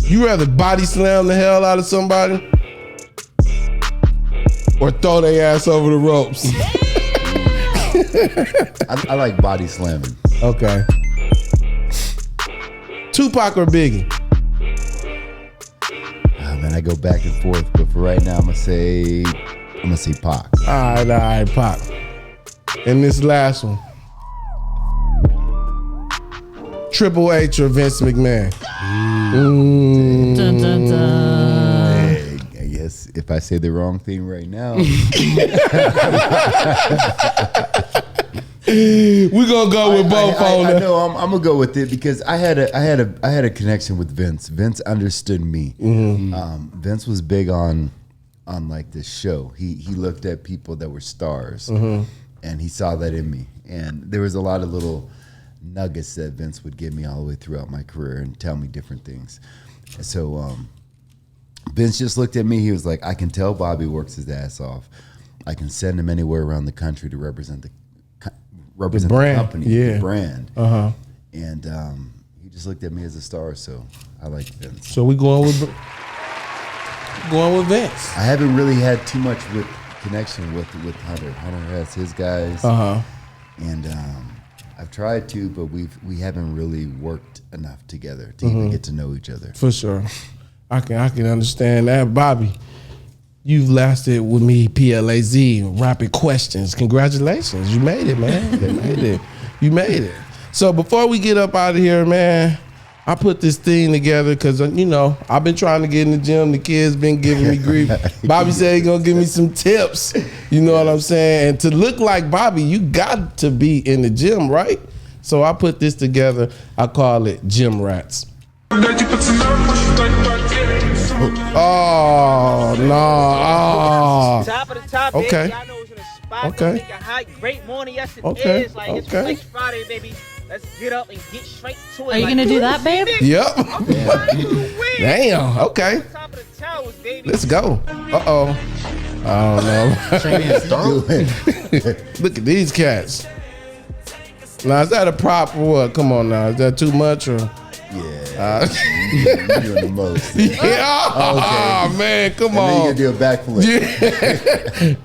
You rather body slam the hell out of somebody or throw their ass over the ropes? I like body slamming. Okay. Tupac or Biggie? Oh, man, I go back and forth, but for right now, I'm gonna say Pac. All right, Pac. And this last one. Triple H or Vince McMahon? Dun, dun, dun. Hey, I guess if I say the wrong thing right now, We're gonna go with both on I it. know I'm gonna go with it because I had a connection with Vince. Vince understood me. Vince was big on like this show. He looked at people that were stars, and he saw that in me. And there was a lot of little nuggets that Vince would give me all the way throughout my career and tell me different things. And so Vince just looked at me. He was like, I can tell Bobby works his ass off. I can send him anywhere around the country to represent the brand, company, the brand. And he just looked at me as a star, so I like Vince. So we going with going with Vince. I haven't really had too much with connection with Hunter. Hunter has his guys, and I've tried to, but we haven't really worked enough together to even get to know each other. For sure, I can understand that, Bobby. You've lasted with me, P.L.A.Z. Rapid questions. Congratulations, you made it, man. You made it. So before we get up out of here, man, I put this thing together because, you know, I've been trying to get in the gym. The kids been giving me grief. Bobby said he gonna give me some tips. You know what I'm saying? And to look like Bobby, you got to be in the gym, right? So I put this together. I call it Gym Rats. Oh, no. Top of the top, Okay. baby. Y'all know it's in the spot. Okay. Make it hot. Great morning. Yes, it Okay. is. Like, it's Okay. Flex Friday, baby. Let's get up and get straight to it. Are you going to do that, babe? Yep. I'm trying to win. Damn. Okay. Top of the towers, baby. Let's go. Uh-oh. I don't know. Look at these cats. Now, is that a prop or what? Come on now. Is that too much or? Yeah. You're doing the most. Yeah. Oh, man. Come on. And then you do a backflip. Yeah.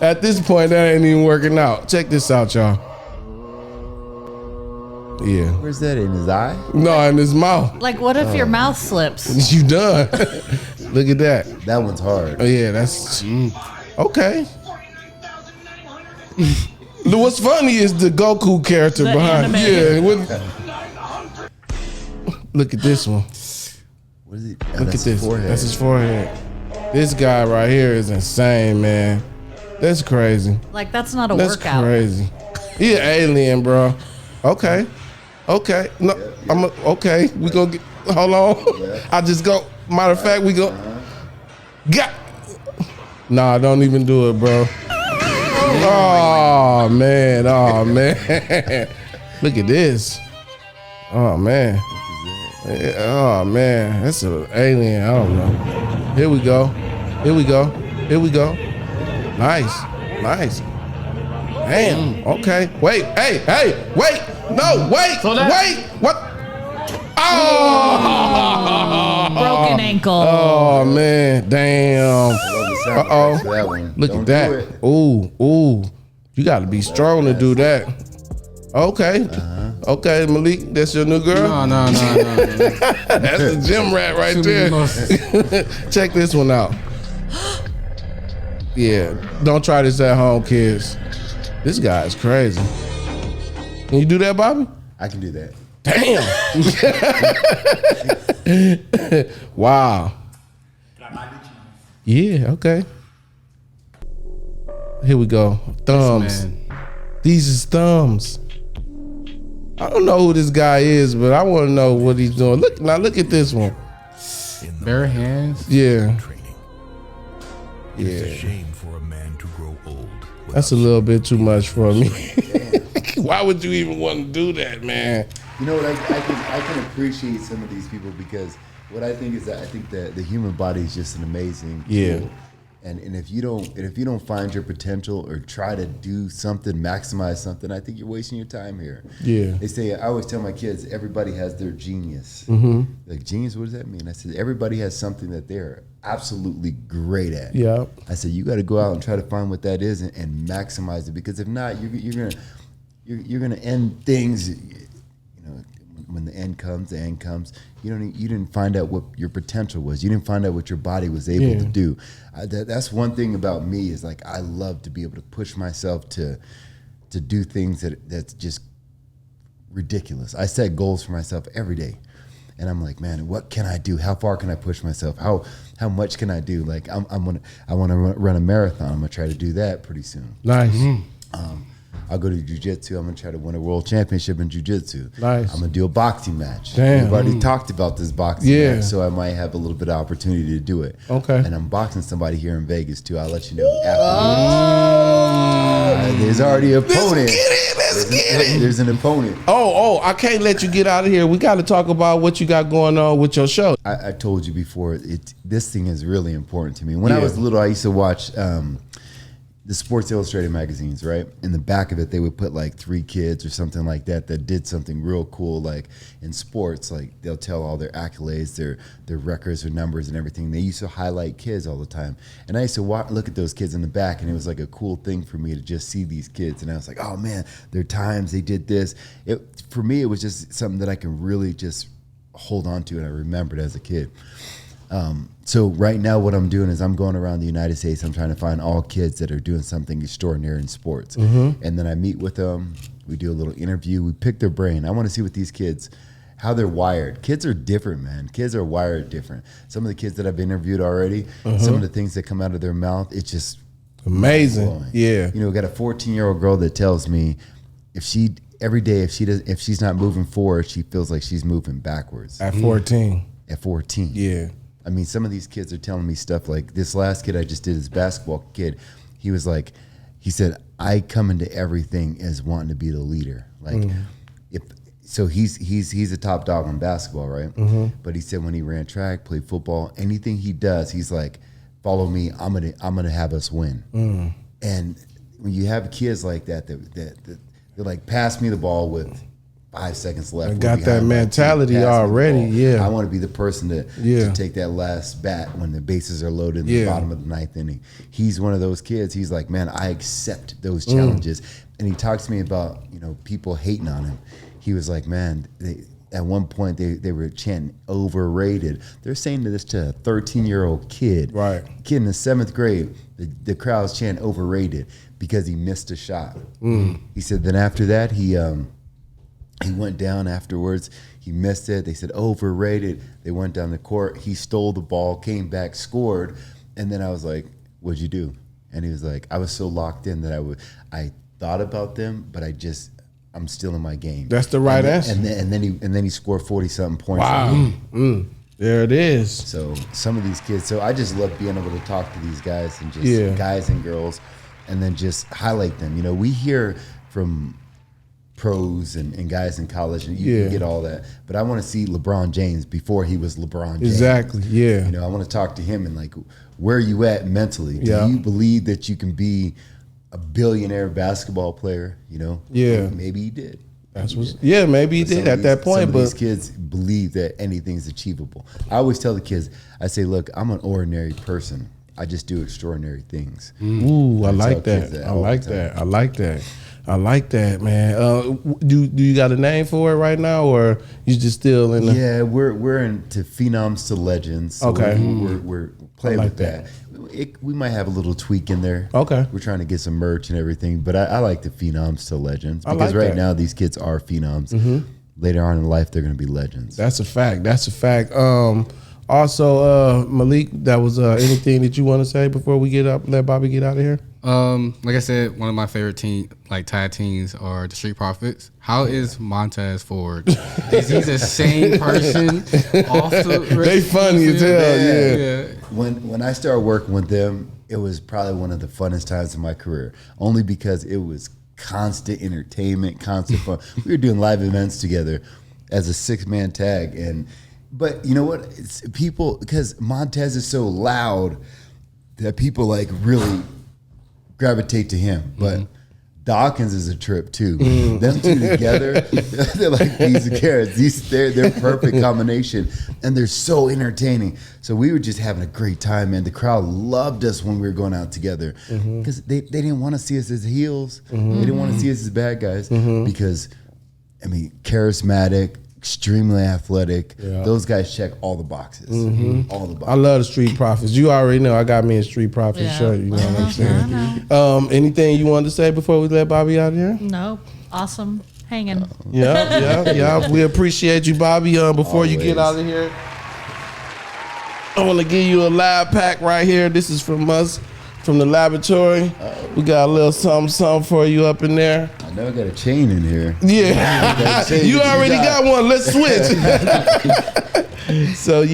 At this point, that ain't even working out. Check this out, y'all. Yeah. Where's that, in his eye? No, in his mouth. Like, what if your mouth slips? You done. Look at that. That one's hard. Oh, yeah, that's... Okay. What's funny is the Goku character The behind. animated. Yeah. Look at this one. What is he? Look at this. That's his forehead. This guy right here is insane, man. That's crazy. Like, that's not a That's workout. crazy. He an alien, bro. Okay. Okay. No, okay. We gonna get. Hold on. I just go. Matter of fact, we go. Got. Nah, don't even do it, bro. Oh man. Oh man. Look at this. Oh man. Oh man. That's an alien. I don't know. Here we go. Here we go. Here we go. Nice. Nice. Damn. Okay. Wait. Hey. Wait. No. Wait. Wait. What? Oh. Broken ankle. Oh man. Damn. Uh-oh. That one. Look at that. Ooh. You got to be strong to do that. Okay. Okay, Malik, that's your new girl? No. That's a gym rat right there. Check this one out. Yeah, don't try this at home, kids. This guy is crazy. Can you do that, Bobby? I can do that. Damn. Wow. Yeah, okay. Here we go. Thumbs. These is thumbs. I don't know who this guy is, but I want to know what he's doing. Look at this one. Bare hands. Yeah. It's a shame for a man to grow old. That's a little bit too much for me. Why would you even want to do that, man? You know what? I can appreciate some of these people because what I think is that I think that the human body is just an amazing tool. And if you don't find your potential or try to do something, maximize something, I think you're wasting your time here. Yeah. They say, I always tell my kids, everybody has their genius. Like, genius, what does that mean? I said, everybody has something that they're absolutely great at. Yeah. I said, you got to go out and try to find what that is and maximize it, because if not, you're gonna end things. You know, when the end comes, you didn't find out what your potential was. You didn't find out what your body was able to do. That's one thing about me is like I love to be able to push myself to do things that's just ridiculous. I set goals for myself every day, and I'm like, man, what can I do? How far can I push myself? How much can I do? Like I want to run a marathon. I'm gonna try to do that pretty soon. Nice. I'll go to jiu-jitsu. I'm going to try to win a world championship in jiu-jitsu. Nice. I'm going to do a boxing match. Damn. We've already talked about this boxing match, so I might have a little bit of opportunity to do it. Okay. And I'm boxing somebody here in Vegas, too. I'll let you know after. There's already an opponent. Let's get it. There's an opponent. Oh, I can't let you get out of here. We got to talk about what you got going on with your show. I told you before, this thing is really important to me. When I was little, I used to watch the Sports Illustrated magazines, right? In the back of it, they would put like 3 kids or something like that did something real cool, like in sports. Like they'll tell all their accolades, their records, their numbers, and everything. They used to highlight kids all the time, and I used to look at those kids in the back, and it was like a cool thing for me to just see these kids. And I was like, oh man, their times, they did this. For me, it was just something that I can really just hold on to, and I remembered as a kid. So right now what I'm doing is I'm going around the United States. I'm trying to find all kids that are doing something extraordinary in sports. And then I meet with them. We do a little interview. We pick their brain. I want to see what these kids, how they're wired. Kids are different, man. Kids are wired different. Some of the kids that I've interviewed already, some of the things that come out of their mouth, it's just amazing. blowing. Yeah. You know, we got a 14-year-old girl that tells me every day if she's not moving forward, she feels like she's moving backwards. At 14. At 14. Yeah. I mean, some of these kids are telling me stuff like this last kid I just did, this basketball kid, he was like, he said, I come into everything as wanting to be the leader. Like, he's a top dog in basketball, right? But he said when he ran track, played football, anything he does, he's like, follow me, I'm gonna have us win. And when you have kids like that, they're like, pass me the ball with 5 seconds left. I got that mentality already. Yeah, I want to be the person to take that last bat when the bases are loaded in the bottom of the 9th inning. He's one of those kids. He's like, man, I accept those challenges. And he talks to me about, you know, people hating on him. He was like, man, at one point they were chanting overrated. They're saying this to a 13-year-old kid, right? Kid in the 7th grade. The crowd's chanting overrated because he missed a shot. He said then after that he went down afterwards. He missed it. They said overrated. They went down the court. He stole the ball, came back, scored. And then I was like, what'd you do? And he was like, I was so locked in that I thought about them, but I'm still in my game. That's the right answer. And then he scored 40-something points. Wow. There it is. So some of these kids. So I just love being able to talk to these guys and just guys and girls, and then just highlight them. You know, we hear from pros and guys in college, and you can get all that. But I want to see LeBron James before he was LeBron James. Exactly, yeah. You know, I want to talk to him and like, where are you at mentally? Do you believe that you can be a billionaire basketball player? You know? Yeah. Maybe he did. Maybe he did at that point. But these kids believe that anything's achievable. I always tell the kids, I say, look, I'm an ordinary person. I just do extraordinary things. Ooh, I like that. I like that, man. Do you got a name for it right now, or you just still in the? Yeah, we're into phenoms to legends. So okay, we're playing with that. We might have a little tweak in there. Okay, we're trying to get some merch and everything, but I like the phenoms to legends because right now these kids are phenoms. Later on in life, they're going to be legends. That's a fact. Also, Malik, that was anything that you want to say before we let Bobby get out of here? Like I said, one of my favorite tag teams are the Street Profits. How is Montez Ford? Is he the same person off the They funny as hell, yeah. When I started working with them, it was probably one of the funnest times of my career. Only because it was constant entertainment, constant fun. We were doing live events together as a 6-man tag, but you know what? It's people, because Montez is so loud that people like really gravitate to him. But Dawkins is a trip too. Them two together, they're like peas and carrots. They're perfect combination, and they're so entertaining. So we were just having a great time, man. The crowd loved us when we were going out together because they didn't want to see us as heels. They didn't want to see us as bad guys because, I mean, charismatic, extremely athletic. Those guys check all the boxes. All the boxes. I love the Street Profits. You already know I got me a Street Profits shirt. You know what I'm saying? Anything you wanted to say before we let Bobby out of here? No. Awesome. Hanging. Yeah. We appreciate you, Bobby. Before you get out of here, I want to give you a lab pack right here. This is from us, from the laboratory. We got a little something for you up in there. I know I got a chain in here. Yeah, you already got one. Let's switch. So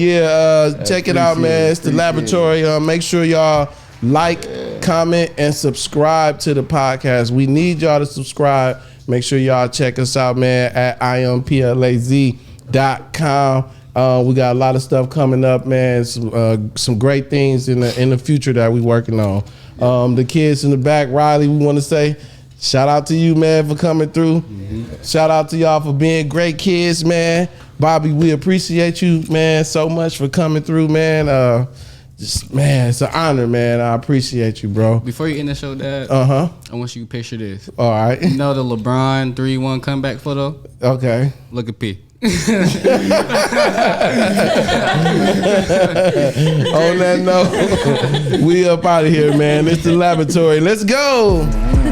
check it out, man. It's the laboratory. Make sure y'all like, comment, and subscribe to the podcast. We need y'all to subscribe. Make sure y'all check us out, man, at IamPLAZ.com. We got a lot of stuff coming up, man. Some great things in the future that we working on. The kids in the back, Riley, we want to say shout out to you, man, for coming through. Shout out to y'all for being great kids, man. Bobby, we appreciate you, man, so much for coming through, man. Man, it's an honor, man. I appreciate you, bro. Before you end the show, Dad, I want you to picture this. All right. You know the LeBron 3-1 comeback photo? Okay. Look at P. On that note, we up out of here, man. It's the laboratory. Let's go.